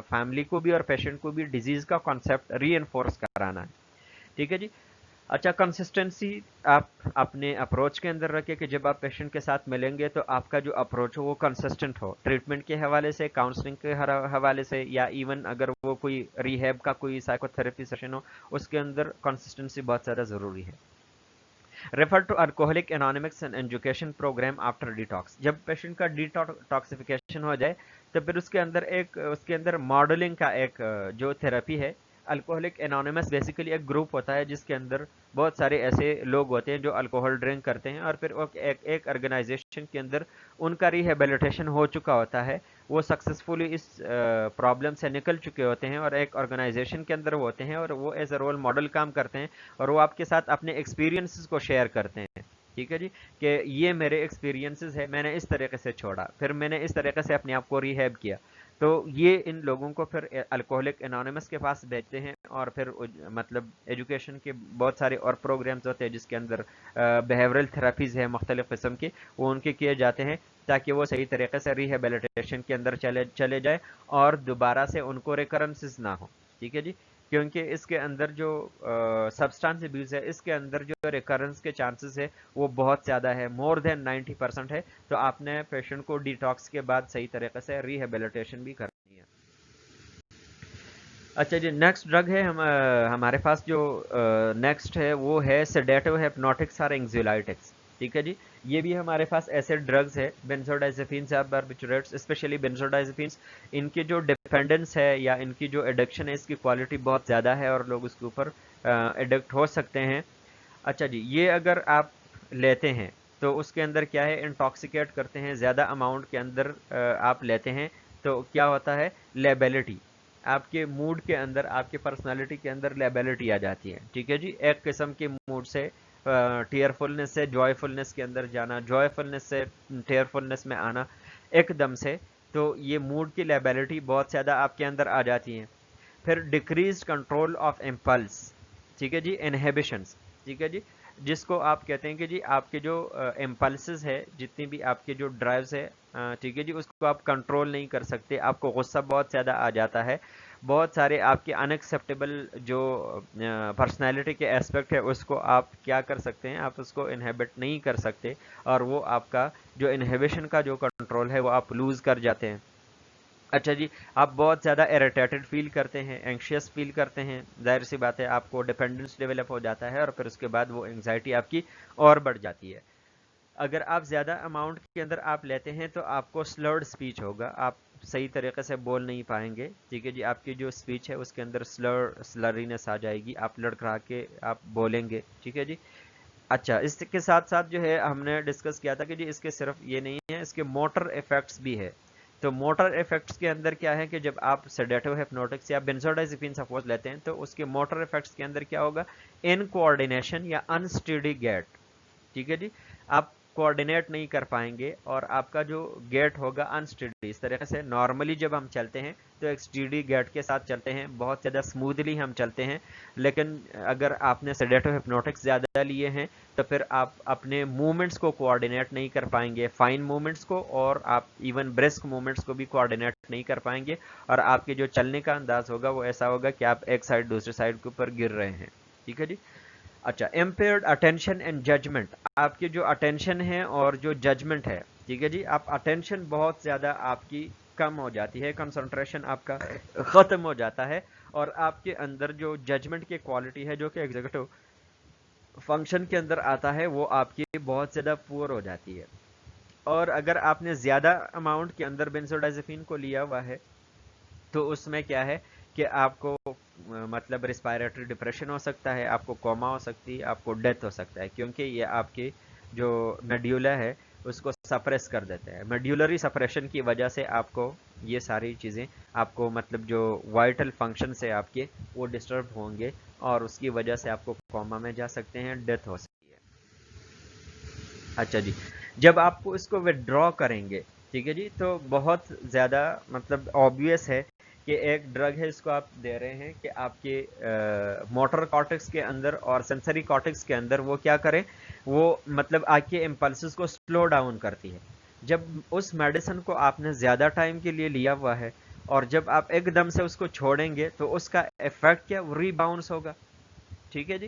فیملی کو بھی اور پیشنٹ کو بھی ڈیزیز کا کانسیپٹ ری انفورس کرانا ہے، ٹھیک ہے جی۔ اچھا، کنسسٹنسی آپ اپنے اپروچ کے اندر رکھے کہ جب آپ پیشنٹ کے ساتھ ملیں گے تو آپ کا جو اپروچ ہو وہ کنسسٹنٹ ہو، ٹریٹمنٹ کے حوالے سے، کاؤنسلنگ کے حوالے سے، یا ایون اگر وہ کوئی ریہیب کا کوئی سائیکو تھراپی سیشن ہو، اس کے اندر کنسسٹنسی بہت زیادہ ضروری ہے۔ Refer to alcoholics anonymous and education program after detox, جب پیشنٹ کا ڈیٹاکسیفیکیشن ہو جائے تو پھر اس کے اندر ماڈلنگ کا ایک جو تھراپی ہے۔ الکوہلک انانیمس بیسیکلی ایک گروپ ہوتا ہے جس کے اندر بہت سارے ایسے لوگ ہوتے ہیں جو الکوہل ڈرنک کرتے ہیں، اور پھر ایک آرگنائزیشن کے اندر ان کا ریہیبلیٹیشن ہو چکا ہوتا ہے، وہ سکسیزفلی اس پرابلم سے نکل چکے ہوتے ہیں اور ایک آرگنائزیشن کے اندر وہ ہوتے ہیں، اور وہ ایز اے رول ماڈل کام کرتے ہیں، اور وہ آپ کے ساتھ اپنے ایکسپیرینسز کو شیئر کرتے ہیں۔ ٹھیک ہے جی، کہ یہ میرے ایکسپیرینسز ہے، میں نے اس طریقے سے چھوڑا، پھر میں نے اس طریقے سے اپنے آپ کو ریہیب کیا۔ تو یہ ان لوگوں کو پھر الکوہلک انانیمس کے پاس بھیجتے ہیں، اور پھر مطلب ایجوکیشن کے بہت سارے اور پروگرامز ہوتے ہیں جس کے اندر بیہیورل تھراپیز ہیں مختلف قسم کی، وہ ان کے کیے جاتے ہیں تاکہ وہ صحیح طریقے سے ریہیبلیٹیشن کے اندر چلے جائے اور دوبارہ سے ان کو ریکرنسز نہ ہو۔ ٹھیک ہے جی، کیونکہ اس کے اندر جو سبسٹانس ابیوز ہے، اس کے اندر جو ریکرنس کے چانسز ہے وہ بہت زیادہ ہے، مور دین 90% ہے۔ تو آپ نے پیشنٹ کو ڈیٹاکس کے بعد صحیح طریقے سے ریہیبلیٹیشن بھی کرنی ہے۔ اچھا جی، نیکسٹ ڈرگ ہے ہمارے پاس جو نیکسٹ ہے وہ ہے سیڈیٹو ہیپنوٹکس اور اینگزیولائٹکس۔ ٹھیک ہے جی، یہ بھی ہمارے پاس ایسے ڈرگز ہے، بینزوڈائزپینس یا باربیٹوریٹس، اسپیشلی بینزوڈائزپینس، ان کی جو ڈیپینڈنس ہے یا ان کی جو ایڈکشن ہے اس کی کوالٹی بہت زیادہ ہے اور لوگ اس کے اوپر ایڈکٹ ہو سکتے ہیں۔ اچھا جی، یہ اگر آپ لیتے ہیں تو اس کے اندر کیا ہے، انٹاکسیکیٹ کرتے ہیں، زیادہ اماؤنٹ کے اندر آپ لیتے ہیں تو کیا ہوتا ہے، لیبلٹی، آپ کے موڈ کے اندر، آپ کے پرسنالٹی کے اندر لیبلٹی آ جاتی ہے۔ ٹھیک ہے جی، ایک قسم کے موڈ سے ٹیئر فلنس سے جوائے فلنس کے اندر جانا، جوائے فلنس سے ٹیئر فلنس میں آنا ایک دم سے، تو یہ موڈ کی لیبلٹی بہت زیادہ آپ کے اندر آ جاتی ہیں۔ پھر ڈیکریزڈ کنٹرول آف امپلس، ٹھیک ہے جی، انہیبیشنس، ٹھیک ہے جی، جس کو آپ کہتے ہیں کہ جی آپ کے جو امپلسز ہے، جتنی بھی آپ کے جو ڈرائیوز ہے، ٹھیک ہے جی، اس کو آپ کنٹرول نہیں کر سکتے، آپ کو غصہ بہت زیادہ آ جاتا ہے، بہت سارے آپ کے ان ایکسیپٹیبل جو پرسنالٹی کے اسپیکٹ ہے اس کو آپ کیا کر سکتے ہیں، آپ اس کو انہیبٹ نہیں کر سکتے، اور وہ آپ کا جو انہیبیشن کا جو کنٹرول ہے وہ آپ لوز کر جاتے ہیں۔ اچھا جی، آپ بہت زیادہ اریٹیٹڈ فیل کرتے ہیں، اینکشیس فیل کرتے ہیں، ظاہر سی بات ہے آپ کو ڈیپینڈنس ڈیولپ ہو جاتا ہے، اور پھر اس کے بعد وہ انگزائٹی آپ کی اور بڑھ جاتی ہے۔ اگر آپ زیادہ اماؤنٹ کے اندر آپ لیتے ہیں تو آپ کو سلرڈ سپیچ ہوگا، آپ صحیح طریقے سے بول نہیں پائیں گے۔ ٹھیک ہے جی، آپ کی جو سپیچ ہے اس کے اندر سلرینس آ جائے گی، آپ لڑکھڑا کے آپ بولیں گے۔ ٹھیک ہے جی، اچھا، اس کے ساتھ ساتھ جو ہے ہم نے ڈسکس کیا تھا کہ جی اس کے صرف یہ نہیں ہے، اس کے موٹر ایفیکٹس بھی ہے۔ تو موٹر ایفیکٹس کے اندر کیا ہے کہ جب آپ سیڈیٹو ہیپنوٹکس یا بینزوڈائزپین سپوز لیتے ہیں تو اس کے موٹر ایفیکٹس کے اندر کیا ہوگا، ان کوآرڈینیشن یا انسٹیڈی گیٹ۔ ٹھیک ہے جی، آپ کوآرڈینیٹ نہیں کر پائیں گے اور آپ کا جو گیٹ ہوگا انسٹیڈی، اس طریقے سے نارملی جب ہم چلتے ہیں تو ایک اسٹیڈی گیٹ کے ساتھ چلتے ہیں، بہت زیادہ اسموتھلی ہم چلتے ہیں، لیکن اگر آپ نے سیڈیٹو ہپنوٹکس زیادہ لیے ہیں تو پھر آپ اپنے موومنٹس کو کوآرڈینیٹ نہیں کر پائیں گے، فائن موومنٹس کو، اور آپ ایون برسک موومنٹس کو بھی کوآرڈینیٹ نہیں کر پائیں گے، اور آپ کے جو چلنے کا انداز ہوگا وہ ایسا ہوگا کہ آپ ایک سائڈ دوسری سائڈ کے اوپر گر رہے ہیں۔ ٹھیک ہے جی، اچھا، امپیئرڈ اٹینشن اینڈ ججمنٹ، آپ کی جو اٹینشن ہے اور جو ججمنٹ ہے، ٹھیک ہے جی، آپ اٹینشن بہت زیادہ آپ کی کم ہو جاتی ہے، کنسنٹریشن آپ کا ختم ہو جاتا ہے، اور آپ کے اندر جو ججمنٹ کی کوالٹی ہے جو کہ ایگزیکٹو فنکشن کے اندر آتا ہے وہ آپ کی بہت زیادہ پور ہو جاتی ہے۔ اور اگر آپ نے زیادہ اماؤنٹ کے اندر بینزوڈائزپین کو لیا ہوا ہے تو اس میں کیا ہے کہ آپ کو مطلب ریسپائریٹری ڈپریشن ہو سکتا ہے، آپ کو کوما ہو سکتی ہے، آپ کو ڈیتھ ہو سکتا ہے، کیونکہ یہ آپ کی جو میڈیولا ہے اس کو سپریس کر دیتے ہیں، میڈیولری سپریشن کی وجہ سے آپ کو یہ ساری چیزیں، آپ کو مطلب جو وائٹل فنکشن سے آپ کے وہ ڈسٹرب ہوں گے، اور اس کی وجہ سے آپ کو کوما میں جا سکتے ہیں، ڈیتھ ہو سکتی ہے۔ اچھا جی، جب آپ کو اس کو ودڈرا کریں گے، ٹھیک ہے جی، تو بہت زیادہ مطلب آبویس ہے کہ ایک ڈرگ ہے اس کو آپ دے رہے ہیں کہ آپ کے موٹر کارٹکس کے اندر اور سینسری کارٹکس کے اندر وہ کیا کریں، وہ مطلب آپ کے امپلسز کو سلو ڈاؤن کرتی ہے۔ جب اس میڈیسن کو آپ نے زیادہ ٹائم کے لیے لیا ہوا ہے اور جب آپ ایک دم سے اس کو چھوڑیں گے تو اس کا افیکٹ کیا، ری باؤنس ہوگا۔ ٹھیک ہے جی،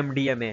MDMA,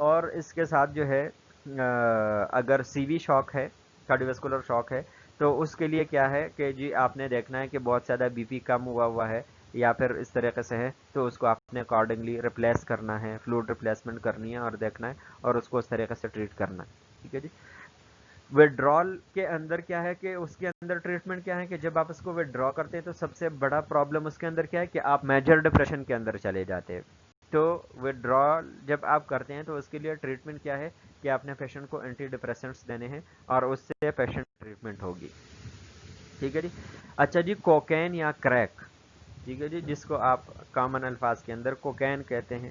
اور اس کے ساتھ جو ہے اگر سی وی شاک ہے، کارڈیوواسکولر شاک ہے، تو اس کے لیے کیا ہے کہ جی آپ نے دیکھنا ہے کہ بہت زیادہ بی پی کم ہوا ہے یا پھر اس طریقے سے ہے، تو اس کو آپ نے اکارڈنگلی ریپلیس کرنا ہے، فلوئڈ ریپلیسمنٹ کرنی ہے اور دیکھنا ہے اور اس کو اس طریقے سے ٹریٹ کرنا ہے. ٹھیک ہے جی. وڈرال کے اندر کیا ہے کہ اس کے اندر ٹریٹمنٹ کیا ہے کہ جب آپ اس کو وڈرا کرتے ہیں تو سب سے بڑا پرابلم اس کے اندر کیا ہے کہ آپ میجر ڈپریشن کے اندر چلے جاتے ہیں. تو وڈرا جب آپ کرتے ہیں تو اس کے لیے ٹریٹمنٹ کیا ہے کہ آپ نے پیشنٹ کو اینٹی ڈپریسنٹس دینے ہیں اور اس سے پیشنٹ ٹریٹمنٹ ہوگی. ٹھیک ہے جی. اچھا جی، کوکین یا کریک، ٹھیک ہے جی، جس کو آپ کامن الفاظ کے اندر کوکین کہتے ہیں،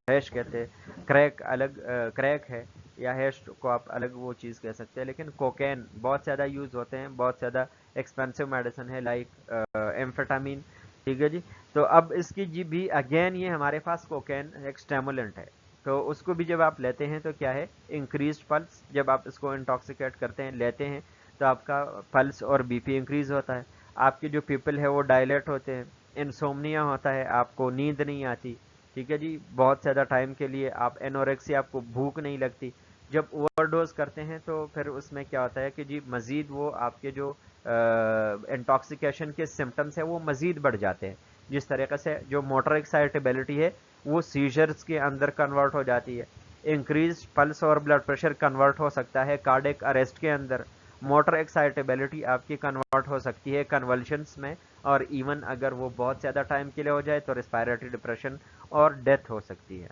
ہیش کہتے ہیں، کریک الگ کریک ہے، یا ہیش کو آپ الگ وہ چیز کہہ سکتے ہیں، لیکن کوکین بہت زیادہ یوز ہوتے ہیں، بہت زیادہ ایکسپینسو میڈیسن ہے لائک ایمفیٹامین. ٹھیک ہے جی. تو اب اس کی جی بھی اگین یہ ہمارے پاس کوکین ایک اسٹیمولنٹ ہے، تو اس کو بھی جب آپ لیتے ہیں تو کیا ہے انکریزڈ پلس، جب آپ اس کو انٹاکسیکیٹ کرتے ہیں لیتے ہیں تو آپ کا پلس اور بی پی انکریز ہوتا ہے، آپ کے جو پیپل ہے وہ ڈائلیٹ ہوتے ہیں، انسومنیا ہوتا ہے، آپ کو نیند نہیں آتی. ٹھیک ہے جی. بہت زیادہ ٹائم کے لیے آپ انوریکسی، آپ کو بھوک نہیں لگتی. جب اوور ڈوز کرتے ہیں تو پھر اس میں کیا ہوتا ہے کہ جی مزید وہ آپ کے جو انٹاکسیکیشن کے سمٹمس ہیں وہ مزید بڑھ جاتے ہیں، جس طریقے سے جو موٹر ایکسائٹیبلٹی ہے وہ سیجرز کے اندر کنورٹ ہو جاتی ہے، انکریز پلس اور بلڈ پریشر کنورٹ ہو سکتا ہے کارڈک اریسٹ کے اندر، موٹر ایکسائٹیبلٹی آپ کی کنورٹ ہو سکتی ہے کنولشنس میں، اور ایون اگر وہ بہت زیادہ ٹائم کے لیے ہو جائے تو ریسپائریٹری ڈپریشن اور ڈیتھ ہو سکتی ہے.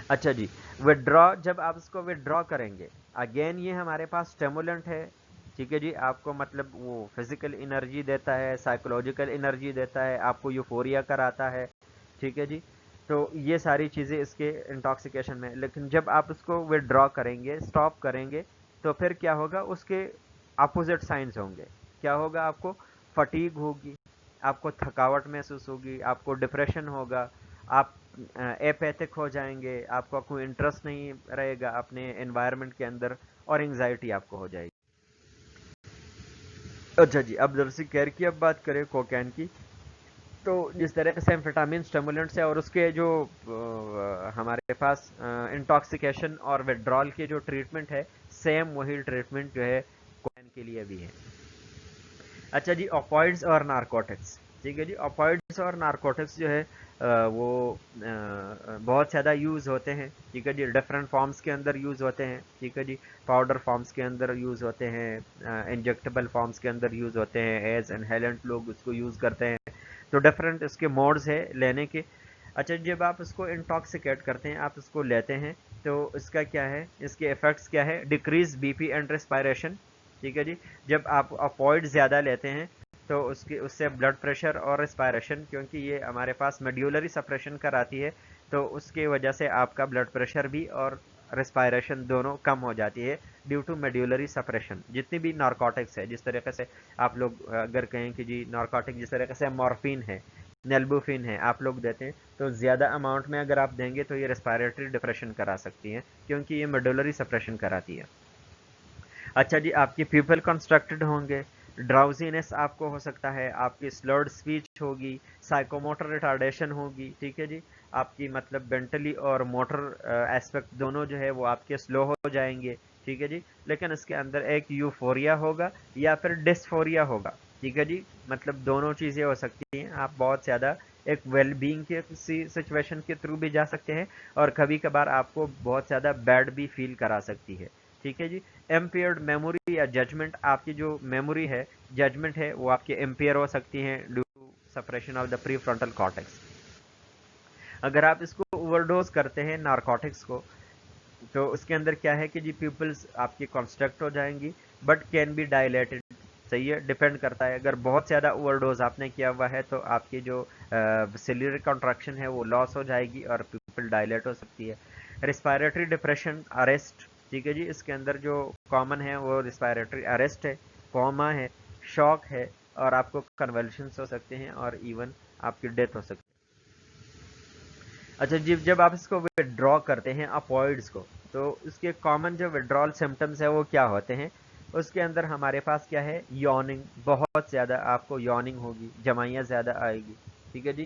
اچھا جی، وڈرا جب آپ اس کو وڈرا کریں گے، اگین یہ ہمارے پاس اسٹیمولنٹ ہے. ٹھیک ہے جی. آپ کو مطلب وہ فزیکل انرجی دیتا ہے، سائیکولوجیکل انرجی دیتا ہے، آپ کو یوفوریا کراتا ہے. ٹھیک ہے جی. تو یہ ساری چیزیں اس کے انٹاکسیکیشن میں، لیکن جب آپ اس کو وڈرا کریں گے، اسٹاپ کریں گے، تو پھر کیا ہوگا، اس کے اپوزٹ سائنس ہوں گے. کیا ہوگا، آپ کو فٹیگ ہوگی، آپ کو تھکاوٹ محسوس ہوگی، آپ کو ڈپریشن ہوگا، آپ ایپیتھک ہو جائیں گے، آپ کو کوئی انٹرسٹ نہیں رہے گا اپنے انوائرمنٹ کے اندر، اور انگزائٹی آپ کو ہو جائے گی. اچھا جی، اب درسی کیئر کی اب بات کریں کوکین کی، تو جس طرح سے ایمفیٹامین اسٹیمولنٹس ہے اور اس کے جو ہمارے پاس انٹاکسیکیشن اور وڈرال کے جو ٹریٹمنٹ ہے، سیم وہی ٹریٹمنٹ جو ہے کوکین کے لیے بھی ہے. اچھا جی، اوپوائڈز اور نارکوٹکس. ٹھیک ہے جی. اوپوائڈز اور نارکوٹکس جو ہے وہ بہت زیادہ یوز ہوتے ہیں. ٹھیک ہے جی. ڈفرینٹ فارمز کے اندر یوز ہوتے ہیں. ٹھیک ہے جی. پاؤڈر فارمز کے اندر یوز ہوتے ہیں، انجیکٹیبل فارمز کے اندر یوز ہوتے ہیں، ایز انہیلنٹ لوگ اس کو یوز کرتے ہیں. تو ڈفرینٹ اس کے موڈز ہے لینے کے. اچھا، جب آپ اس کو انٹاکسیکیٹ کرتے ہیں، آپ اس کو لیتے ہیں، تو اس کا کیا ہے، اس کے افیکٹس کیا ہے، decrease B P and respiration. ٹھیک ہے جی. جب آپ اپوائڈ زیادہ لیتے ہیں تو اس سے بلڈ پریشر اور ریسپائریشن، کیونکہ یہ ہمارے پاس میڈیولری سپریشن کراتی ہے، تو اس کی وجہ سے آپ کا بلڈ پریشر بھی اور ریسپائریشن دونوں کم ہو جاتی ہے ڈیو ٹو میڈیولری سپریشن. جتنی بھی نارکوٹکس ہے، جس طریقے سے آپ لوگ اگر کہیں کہ جی نارکوٹک جس طریقے سے مورفین ہے، نیلبوفین ہے، آپ لوگ دیتے ہیں تو زیادہ اماؤنٹ میں اگر آپ دیں گے تو یہ ریسپائریٹری ڈپریشن کرا سکتی ہیں، کیونکہ یہ میڈولری سپریشن کراتی ہے. اچھا جی، آپ کی پیپل کنسٹرکٹڈ ہوں گے، ڈراؤزینس آپ کو ہو سکتا ہے، آپ کی سلرڈ اسپیچ ہوگی، سائیکوموٹر ریٹارڈیشن ہوگی. ٹھیک ہے جی. آپ کی مطلب مینٹلی اور موٹر ایسپیکٹ دونوں جو ہے وہ آپ کے سلو ہو جائیں گے. ٹھیک ہے جی. لیکن اس کے اندر ایک یوفوریا ہوگا یا پھر ڈسفوریا ہوگا. ٹھیک ہے جی. مطلب دونوں چیزیں ہو سکتی ہیں. آپ بہت زیادہ ایک ویل بینگ کے سچویشن کے تھرو بھی جا سکتے ہیں، اور کبھی کبھار آپ کو بہت زیادہ بیڈ بھی فیل کرا سکتی ہے. ٹھیک ہے جی. امپیئرڈ میموری یا ججمنٹ، آپ کی جو میموری ہے، ججمنٹ ہے، وہ آپ کے امپیئر ہو سکتی ہیں due to suppression of the prefrontal cortex. اگر آپ اس کو اوور ڈوز کرتے ہیں نارکوٹکس کو، تو اس کے اندر کیا ہے کہ جی پیپلز آپ کی کنسٹرکٹ ہو جائیں گی بٹ کین بی ڈائلیٹڈ. صحیح ہے. ڈپینڈ کرتا ہے، اگر بہت زیادہ اوور ڈوز آپ نے کیا ہوا ہے تو آپ کی جو سیلولر کنٹریکشن ہے وہ لاس ہو جائے گی اور پیپل ڈائلیٹ ہو سکتی ہے. Respiratory depression arrest. ٹھیک ہے جی. اس کے اندر جو کامن ہے وہ ریسپائریٹری اریسٹ ہے، کوما ہے، شاک ہے، اور آپ کو کنولشنس ہو سکتے ہیں اور ایون آپ کی ڈیتھ ہو سکتی ہے. اچھا جی، جب آپ اس کو وڈرا کرتے ہیں اپوائڈس کو، تو اس کے کامن جو وڈرال سمٹمز ہیں وہ کیا ہوتے ہیں. اس کے اندر ہمارے پاس کیا ہے، یوننگ، بہت زیادہ آپ کو یوننگ ہوگی، جمائیاں زیادہ آئے گی. ٹھیک ہے جی.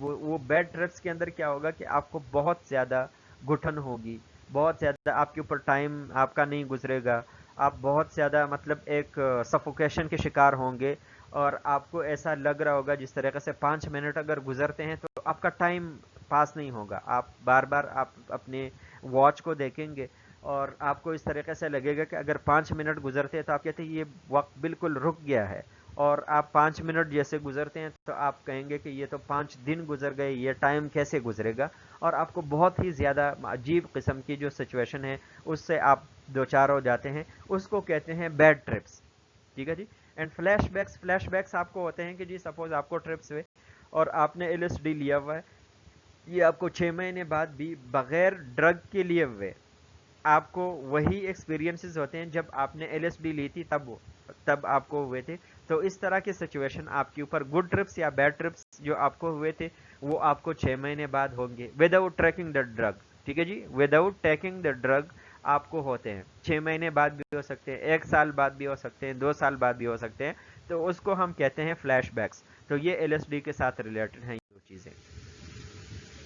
وہ بیڈ ٹرپس کے اندر کیا ہوگا کہ آپ کو بہت زیادہ گھٹن ہوگی، بہت زیادہ آپ کے اوپر ٹائم آپ کا نہیں گزرے گا، آپ بہت زیادہ مطلب ایک سفوکیشن کے شکار ہوں گے، اور آپ کو ایسا لگ رہا ہوگا جس طریقے سے 5 منٹ اگر گزرتے ہیں تو آپ کا ٹائم پاس نہیں ہوگا، آپ بار بار آپ اپنے واچ کو دیکھیں گے اور آپ کو اس طریقے سے لگے گا کہ اگر 5 منٹ گزرتے ہیں تو آپ کہتے ہیں یہ وقت بالکل رک گیا ہے، اور آپ 5 منٹ جیسے گزرتے ہیں تو آپ کہیں گے کہ یہ تو 5 دن گزر گئے، یہ ٹائم کیسے گزرے گا، اور آپ کو بہت ہی زیادہ عجیب قسم کی جو سچویشن ہے اس سے آپ دوچار ہو جاتے ہیں، اس کو کہتے ہیں بیڈ ٹرپس، ٹھیک ہے جی۔ اینڈ فلیش بیکس آپ کو ہوتے ہیں کہ جی سپوز آپ کو ٹرپس ہوئے اور آپ نے ایل ایس ڈی لیا ہوا ہے، یہ آپ کو 6 مہینے بعد بھی بغیر ڈرگ کے لیے ہوئے آپ کو وہی ایکسپیرینسز ہوتے ہیں جب آپ نے ایل ایس ڈی لی تھی تب آپ کو ہوئے تھے، تو اس طرح کی سچویشن آپ کے اوپر گڈ ٹرپس یا بیڈ ٹرپس جو آپ کو ہوئے تھے وہ آپ کو 6 مہینے بعد ہوں گے وداؤٹ ٹریکنگ دا ڈرگ، ٹھیک ہے جی، وداؤٹ ٹیکنگ دا ڈرگ آپ کو ہوتے ہیں، 6 مہینے بعد بھی ہو سکتے ہیں، 1 سال بعد بھی ہو سکتے ہیں، 2 سال بعد بھی ہو سکتے ہیں، تو اس کو ہم کہتے ہیں فلیش بیکس، تو یہ ایل ایس ڈی کے ساتھ ریلیٹڈ ہیں یہ چیزیں۔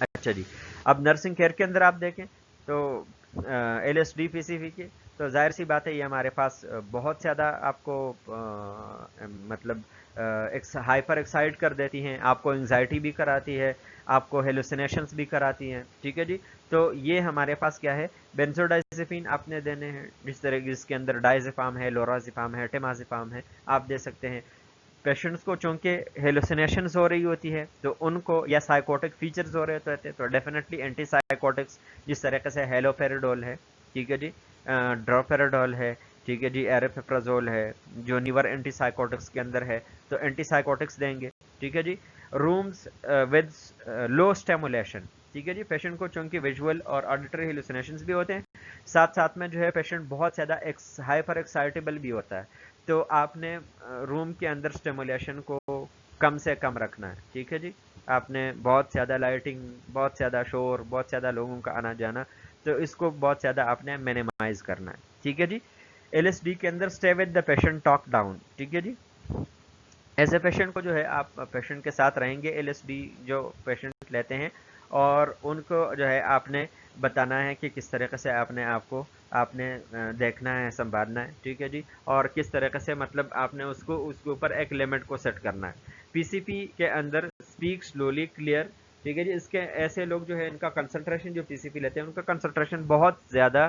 اچھا جی، اب نرسنگ کیئر کے اندر آپ دیکھیں تو ایل ایس ڈی پی سی وی کے، تو ظاہر سی بات ہے یہ ہمارے پاس بہت زیادہ آپ کو مطلب ہائپر ایکسائٹ کر دیتی ہیں، آپ کو انگزائٹی بھی کراتی ہے، آپ کو ہیلوسینیشنز بھی کراتی ہیں، ٹھیک ہے جی۔ تو یہ ہمارے پاس کیا ہے، بینزوڈائزیپین آپ نے دینے ہیں، جس کے اندر ڈائزیپام ہے، لورازیپام ہے، ٹیمازیپام ہے، آپ دے سکتے ہیں۔ پیشنٹس کو چونکہ ہیلوسینیشنز ہو رہی ہوتی ہے تو ان کو، یا سائیکوٹک فیچرز ہو رہے ہوتے ہیں تو ڈیفینیٹلی اینٹی سائیکوٹکس جس طریقے سے ہیلوپیراڈول ہے، ٹھیک ہے جی، ڈروپیراڈول ہے، ٹھیک ہے جی، ایریپیپرازول ہے جو نیور اینٹی سائیکوٹکس کے اندر ہے، تو اینٹی سائیکوٹکس دیں گے، ٹھیک ہے جی۔ رومز ود لو اسٹیمولیشن، ٹھیک ہے جی، پیشنٹ کو چونکہ ویژول اور آڈیٹری ہیلوسینیشنز بھی ہوتے ہیں، ساتھ ساتھ میں جو ہے پیشنٹ بہت زیادہ ہائپر ایکسائٹیبل بھی ہوتا ہے، تو آپ نے روم کے اندر اسٹیمولیشن کو کم سے کم رکھنا ہے، ٹھیک ہے جی۔ آپ نے بہت زیادہ لائٹنگ، بہت زیادہ شور، بہت زیادہ لوگوں کا آنا جانا، تو اس کو بہت زیادہ آپ نے مینیمائز کرنا ہے، ٹھیک ہے جی۔ ایل ایس ڈی کے اندر stay with the patient talk down, ٹھیک ہے جی۔ ایسے پیشنٹ کو جو ہے آپ پیشنٹ کے ساتھ رہیں گے، ایل ایس ڈی جو پیشنٹ لیتے ہیں، اور ان کو جو ہے آپ نے بتانا ہے کہ کس طریقے سے آپ نے آپ نے دیکھنا ہے، سنبھالنا ہے، ٹھیک ہے جی، اور کس طریقے سے مطلب آپ نے اس کے اوپر ایک لمٹ کو سیٹ کرنا ہے۔ پی سی پی کے اندر اسپیک سلولی کلیئر، ٹھیک ہے جی، اس کے ایسے لوگ جو ہے ان کا کنسنٹریشن، جو پی سی پی لیتے ہیں ان کا کنسنٹریشن بہت زیادہ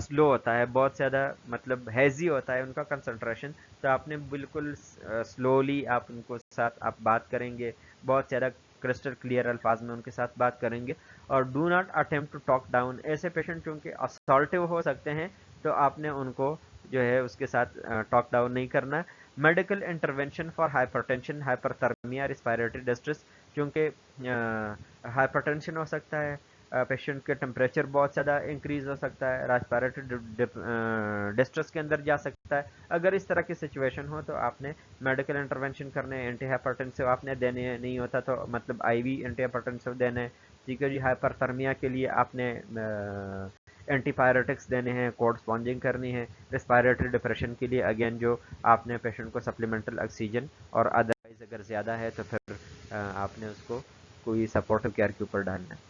سلو ہوتا ہے، بہت زیادہ مطلب ہیزی ہوتا ہے ان کا کنسنٹریشن، تو آپ نے بالکل سلولی آپ ان کو ساتھ آپ بات کریں گے، بہت زیادہ کرسٹل کلیئر الفاظ میں ان کے ساتھ بات کریں گے، اور do not attempt to talk down, ایسے پیشنٹ چونکہ اسالٹیو ہو سکتے ہیں تو آپ نے ان کو جو ہے اس کے ساتھ ٹاک ڈاؤن نہیں کرنا۔ Medical intervention for hypertension, hyperthermia, respiratory distress, کیونکہ ہائپر ٹینشن ہو سکتا ہے، پیشنٹ کے ٹمپریچر بہت زیادہ انکریز ہو سکتا ہے، ریسپائریٹری ڈسٹریس کے اندر جا سکتا ہے، اگر اس طرح کی سچویشن ہو تو آپ نے میڈیکل انٹرونشن کرنے، اینٹی ہائپرٹینسو آپ نے دینے ہیں، نہیں ہوتا تو مطلب آئی وی اینٹی ہائپرٹینسو دینے، ٹھیک ہے جی۔ ہائپر تھرمیا کے لیے آپ نے اینٹی پائریٹکس دینے ہیں، کوڈ اسپونجنگ کرنی ہے، ریسپائریٹری ڈپریشن کے لیے اگین جو آپ نے پیشنٹ کو سپلیمنٹل آکسیجن، اور ادروائز اگر زیادہ ہے تو پھر آپ نے اس کو کوئی سپورٹو کیئر کے اوپر ڈالنا ہے،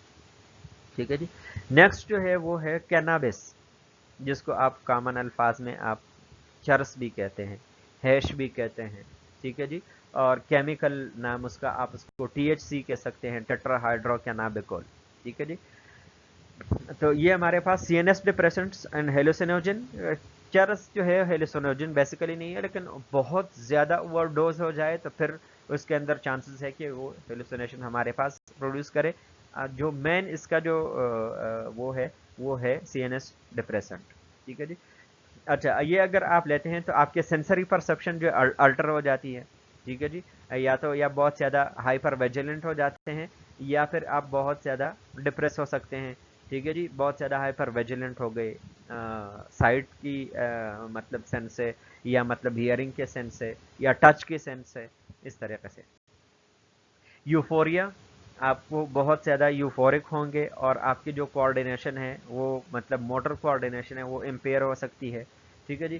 ٹھیک ہے جی۔ نیکسٹ جو ہے وہ ہے کینابس، جس کو آپ کامن الفاظ میں آپ چرس بھی کہتے ہیں، ہیش بھی کہتے ہیں، ٹھیک ہے جی، اور کیمیکل نام اس کا آپ اس کو ٹی ایچ سی کہہ سکتے ہیں، ٹیٹرا ہائیڈرو کینابیکول، ٹھیک ہے جی۔ تو یہ ہمارے پاس سی این ایس ڈپریسنٹس اینڈ ہیلوسینوجن، چرس جو ہے ہیلوسینوجن بیسیکلی نہیں ہے، لیکن بہت زیادہ اوور ڈوز ہو جائے تو پھر اس کے اندر چانسز ہے کہ وہ ہیلوسینیشن ہمارے پاس پروڈیوس کرے، جو مین اس کا جو وہ ہے سی این ایس ڈپریسنٹ، ٹھیک ہے جی۔ اچھا، یہ اگر آپ لیتے ہیں تو آپ کے سینسری پرسپشن جو الٹر ہو جاتی ہے، ٹھیک ہے جی، یا بہت زیادہ ہائپر ویجیلنٹ ہو جاتے ہیں، یا پھر آپ بہت زیادہ ڈپریس ہو سکتے ہیں، ٹھیک ہے جی، بہت زیادہ ہائپر ویجیلنٹ ہو گئے سائٹ کی مطلب سینس سے، یا مطلب ہیئرنگ کے سینس سے، یا ٹچ کے سینس سے، اس طریقے سے۔ یوفوریا، آپ کو بہت زیادہ یوفورک ہوں گے، اور آپ کی جو کوآرڈینیشن ہے وہ مطلب موٹر کوآرڈینیشن ہے وہ امپیئر ہو سکتی ہے، ٹھیک ہے جی۔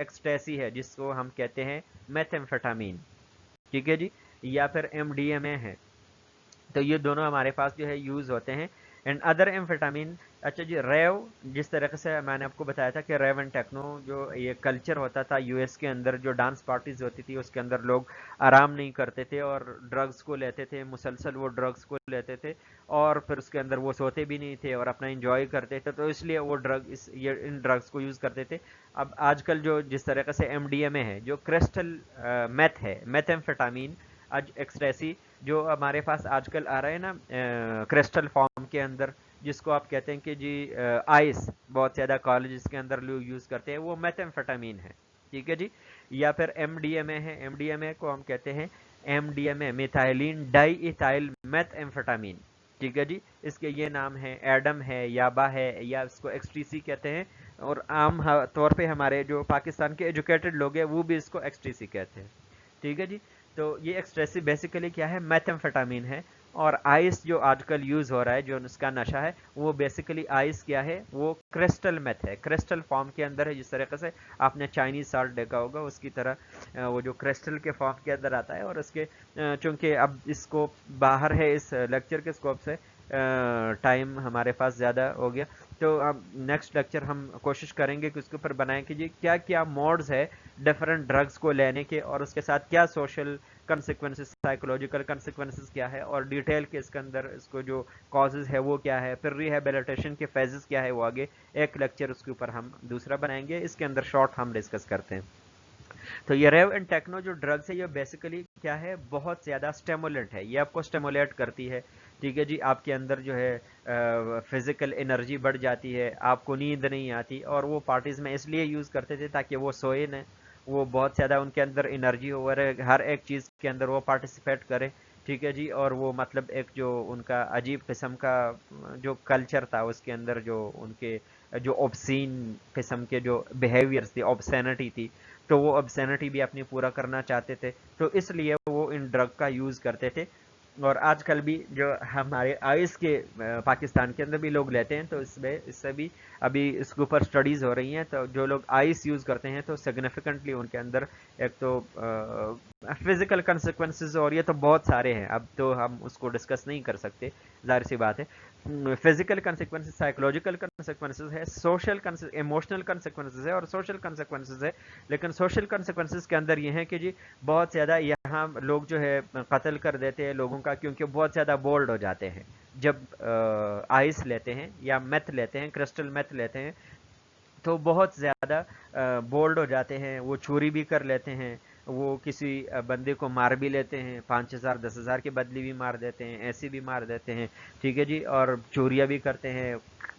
ایکسٹیسی ہے جس کو ہم کہتے ہیں میتھمفیٹامین، ٹھیک ہے جی، یا پھر MDMA ہے، تو یہ دونوں ہمارے پاس جو ہے یوز ہوتے ہیں. And other amphetamine. اچھا جی، ریو، جس طریقے سے میں نے آپ کو بتایا تھا کہ ریو اینڈ ٹیکنو جو یہ کلچر ہوتا تھا US کے اندر، جو ڈانس پارٹیز ہوتی تھی اس کے اندر لوگ آرام نہیں کرتے تھے اور ڈرگز کو لیتے تھے، مسلسل وہ ڈرگز کو لیتے تھے، اور پھر اس کے اندر وہ سوتے بھی نہیں تھے اور اپنا انجوائے کرتے تھے، تو اس لیے وہ ان ڈرگز کو یوز کرتے تھے. اب آج کل جو جس طریقے سے MDMA ہے، جو کرسٹل میتھ ہے، میتھمفیٹامین آج ایکسٹریسی، جو ہمارے پاس آج کل آ رہا ہے نا کرسٹل فارم کے اندر، جس کو آپ کہتے ہیں کہ جی آئس، بہت زیادہ کالجز کے اندر لوگ یوز کرتے ہیں، وہ میتھمفیٹامین ہے، ٹھیک ہے جی. یا پھر MDMA ہے، MDMA کو ہم کہتے ہیں MDMA میتھائلین ڈائی ایتھائل میتھ ایمفیٹامین، ٹھیک ہے جی. اس کے یہ نام ہے، ایڈم ہے، یابا ہے، یا اس کو XTC کہتے ہیں، اور عام طور پہ ہمارے جو پاکستان کے ایجوکیٹڈ لوگ ہیں وہ بھی اس کو XTC کہتے ہیں، ٹھیک ہے جی. تو یہ ایکسٹریسی بیسیکلی کیا ہے، میتھمفیٹامین ہے. اور آئس جو آج کل یوز ہو رہا ہے، جو اس کا نشہ ہے، وہ بیسیکلی آئس کیا ہے، وہ کرسٹل میتھ ہے، کرسٹل فارم کے اندر ہے. جس طریقے سے آپ نے چائنیز سالٹ دیکھا ہوگا، اس کی طرح وہ جو کرسٹل کے فارم کے اندر آتا ہے. اور اس کے چونکہ اب اس کو باہر ہے اس لیکچر کے اسکوپ سے، ٹائم ہمارے پاس زیادہ ہو گیا، تو اب نیکسٹ لیکچر ہم کوشش کریں گے کہ اس کے اوپر بنائیں کہ جی کیا کیا موڈز ہے ڈفرنٹ ڈرگز کو لینے کے، اور اس کے ساتھ کیا سوشل کنسیکوینسز، سائیکولوجیکل کنسیکوینسز کیا ہے، اور ڈیٹیل کے اس کے اندر اس کو جو کازز ہے وہ کیا ہے، پھر ریہیبلیٹیشن کے فیزز کیا ہے، وہ آگے ایک لیکچر اس کے اوپر ہم دوسرا بنائیں گے. اس کے اندر شارٹ ہم ڈسکس کرتے ہیں. تو یہ ریو اینڈ ٹیکنو جو ڈرگس ہے، یہ بیسیکلی کیا ہے، بہت زیادہ سٹیمولنٹ ہے، یہ آپ کو سٹیمولیٹ کرتی ہے، ٹھیک ہے جی. آپ کے اندر جو ہے فزیکل انرجی بڑھ جاتی ہے، آپ کو نیند نہیں آتی، اور وہ پارٹیز میں اس لیے یوز کرتے تھے تاکہ وہ سوئے نہ، وہ بہت زیادہ ان کے اندر انرجی ہو، ہر ایک چیز کے اندر وہ پارٹیسپیٹ کرے، ٹھیک ہے جی. اور وہ مطلب ایک جو ان کا عجیب قسم کا جو کلچر تھا، اس کے اندر جو ان کے جو اوبسین قسم کے جو بیہیویئرس تھی، اوبسینٹی تھی، تو وہ ابسینٹی بھی اپنی پورا کرنا چاہتے تھے، تو اس لیے وہ ان ڈرگ کا یوز کرتے تھے. اور آج کل بھی جو ہمارے آئس کے پاکستان کے اندر بھی لوگ لیتے ہیں، تو اس سے بھی ابھی اس کے اوپر سٹڈیز ہو رہی ہیں. تو جو لوگ آئس یوز کرتے ہیں تو سگنیفیکنٹلی ان کے اندر ایک تو فزیکل کنسیکوینسز، اور یہ تو بہت سارے ہیں، اب تو ہم اس کو ڈسکس نہیں کر سکتے، ظاہر سی بات ہے. فزیکل کنسیکوینسز، سائیکولوجیکل کنسیکوینسز ہے، سوشل ایموشنل کنسیکوینسز ہے، اور سوشل کنسیکوینسز ہے. لیکن سوشل کنسیکوینسز کے اندر یہ ہے کہ جی بہت زیادہ یہاں لوگ جو ہے قتل کر دیتے ہیں لوگوں کا، کیونکہ بہت زیادہ بولڈ ہو جاتے ہیں جب آئس لیتے ہیں یا میتھ لیتے ہیں، کرسٹل میتھ لیتے ہیں، تو بہت زیادہ بولڈ ہو جاتے ہیں. وہ چوری بھی کر لیتے ہیں، وہ کسی بندے کو مار بھی لیتے ہیں، 5,000 10,000 کے بدلی بھی مار دیتے ہیں، ایسے بھی مار دیتے ہیں، ٹھیک ہے جی. اور چوریاں بھی کرتے ہیں،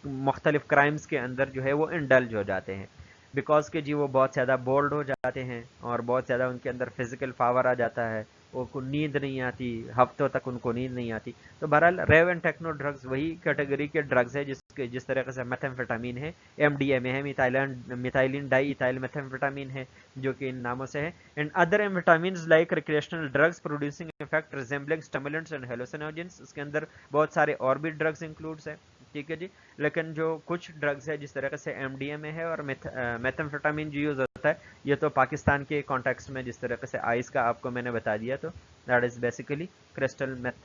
مختلف کرائمز کے اندر جو ہے وہ انڈلج ہو جاتے ہیں، بیکاز کہ جی وہ بہت زیادہ بولڈ ہو جاتے ہیں، اور بہت زیادہ ان کے اندر فزیکل پاور آ جاتا ہے، وہ کو نیند نہیں آتی، ہفتوں تک ان کو نیند نہیں آتی. تو بہرحال ریو اینڈ ٹیکنو ڈرگز وہی کیٹیگری کے ڈرگز ہے جس طریقے سے میتھمفیٹامین ہے، MDMA ہے، میتھائلین ڈائی ایتھائل میتھمفیٹامین ہے، جو کہ ان ناموں سے ہے. And other amphetamines like recreational drugs producing effect resembling stimulants and hallucinogens, اس کے اندر بہت سارے اور بھی ڈرگز انکلوڈس ہیں، ٹھیک ہے جی. لیکن جو کچھ ڈرگز ہے جس طریقے سے MDMA ہے اور میتھمفیٹامین جو یوز ہوتا ہے، یہ تو پاکستان کے کانٹیکس میں جس طریقے سے آئس کا آپ کو میں نے بتا دیا، تو that is basically crystal meth,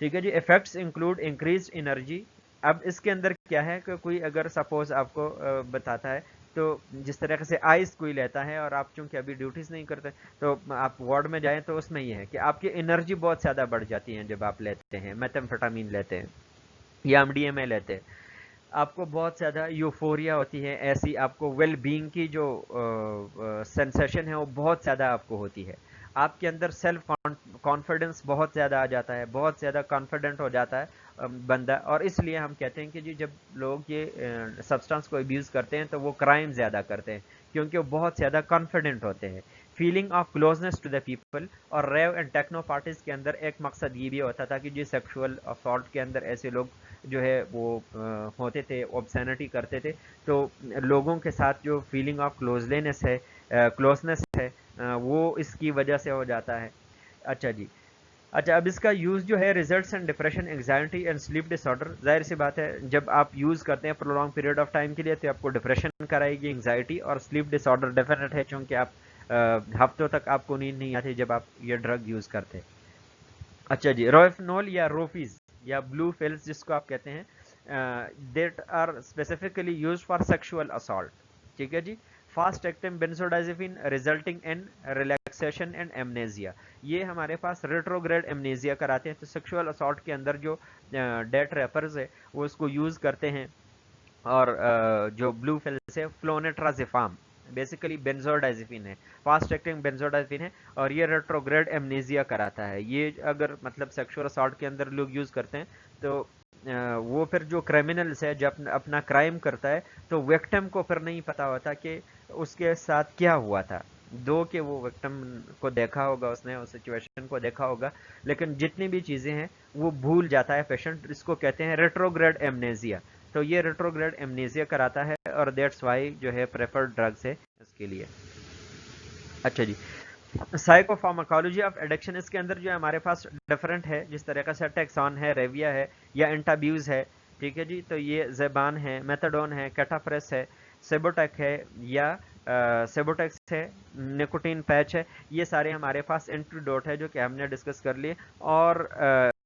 ٹھیک ہے جی. Effects include increased energy. اب اس کے اندر کیا ہے کہ کوئی اگر سپوز آپ کو بتاتا ہے، تو جس طریقے سے آئس کوئی لیتا ہے، اور آپ چونکہ ابھی ڈیوٹیز نہیں کرتے، تو آپ وارڈ میں جائیں تو اس میں یہ ہے کہ آپ کی انرجی بہت زیادہ بڑھ جاتی ہے جب آپ لیتے ہیں میتھمفیٹامین لیتے ہیں یا MDMA لیتے ہیں. آپ کو بہت زیادہ یوفوریا ہوتی ہے، ایسی آپ کو ویل بینگ کی جو سینسیشن ہے وہ بہت زیادہ آپ کو ہوتی ہے. آپ کے اندر سیلف کانفیڈنس بہت زیادہ آ جاتا ہے، بہت زیادہ کانفیڈنٹ ہو جاتا ہے بندہ. اور اس لیے ہم کہتے ہیں کہ جی جب لوگ یہ سبسٹانس کو ابیوز کرتے ہیں تو وہ کرائم زیادہ کرتے ہیں، کیونکہ وہ بہت زیادہ کانفیڈنٹ ہوتے ہیں. Feeling of closeness to the people. اور ریو اینڈ ٹیکنو پارٹیز کے اندر ایک مقصد یہ بھی ہوتا تھا کہ جی سیکشول اسالٹ کے اندر ایسے لوگ جو ہے وہ ہوتے تھے، اوبسینٹی کرتے تھے، تو لوگوں کے ساتھ جو فیلنگ آف کلوزلینس ہے، کلوزنس ہے، وہ اس کی وجہ سے ہو جاتا ہے. اچھا جی، اچھا، اب اس کا یوز جو ہے results and depression, anxiety and sleep disorder. ظاہر سی بات ہے جب آپ یوز کرتے ہیں پرولونگ پیریڈ آف ٹائم کے لیے تو آپ کو ڈپریشن کرائے گی، انگزائٹی اور سلیپ ڈس آرڈر ڈیفینیٹ ہے، چونکہ آپ ہفتوں تک آپ کو نیند نہیں آتی جب آپ یہ ڈرگ یوز کرتے. اچھا جی، روفنول یا روفیز یا بلو فیلز جس کو آپ کہتے ہیں، that are specifically use for sexual assault. ٹھیک ہے جی. Fast acting benzodiazepine resulting in relaxation and amnesia. یہ ہمارے پاس ریٹروگریڈ ایمنیزیا کراتے ہیں. تو سیکشول اسالٹ کے اندر جو ڈیٹ ریپرز ہے وہ اس کو یوز کرتے ہیں. اور جو بلو فیلز ہے فلونیٹرازیفام بیسیکلی بینزوڈائزیپین ہے، فاسٹ ایکٹنگ بینزوڈائزیپین ہے، اور یہ ریٹروگریڈ ایمنیزیا کراتا ہے. یہ اگر مطلب سیکشول اسالٹ کے اندر لوگ یوز کرتے ہیں تو وہ پھر جو کرائمنلز ہے جب اپنا کرائم کرتا ہے تو وکٹم کو پھر نہیں پتا ہوتا کہ اس کے ساتھ کیا ہوا تھا. دو کہ وہ وکٹم کو دیکھا ہوگا، اس نے اس سچویشن کو دیکھا ہوگا، لیکن جتنی بھی چیزیں ہیں وہ بھول جاتا ہے پیشنٹ. اس کو کہتے ہیں ریٹروگریڈ ایمنیزیا. تو یہ ریٹروگریڈ ایمنیزیا کراتا ہے اور دیٹس وائی جو ہے پریفرڈ ڈرگس ہے اس کے لیے. اچھا جی، سائیکو فارماکالوجی آف ایڈکشن، اس کے اندر جو ہے ہمارے پاس ڈفرنٹ ہے، جس طریقے سے ٹیکسان ہے، ریویا ہے یا انٹابیوز ہے. ٹھیک ہے جی. تو یہ زیبان ہے، میتھڈون ہے، کیٹافریس ہے، سیبوٹیک ہے یا سیبوٹیکس ہے، نکوٹین پیچ ہے. یہ سارے ہمارے پاس اینٹیڈوٹ ہے جو کہ ہم نے ڈسکس کر لیے. اور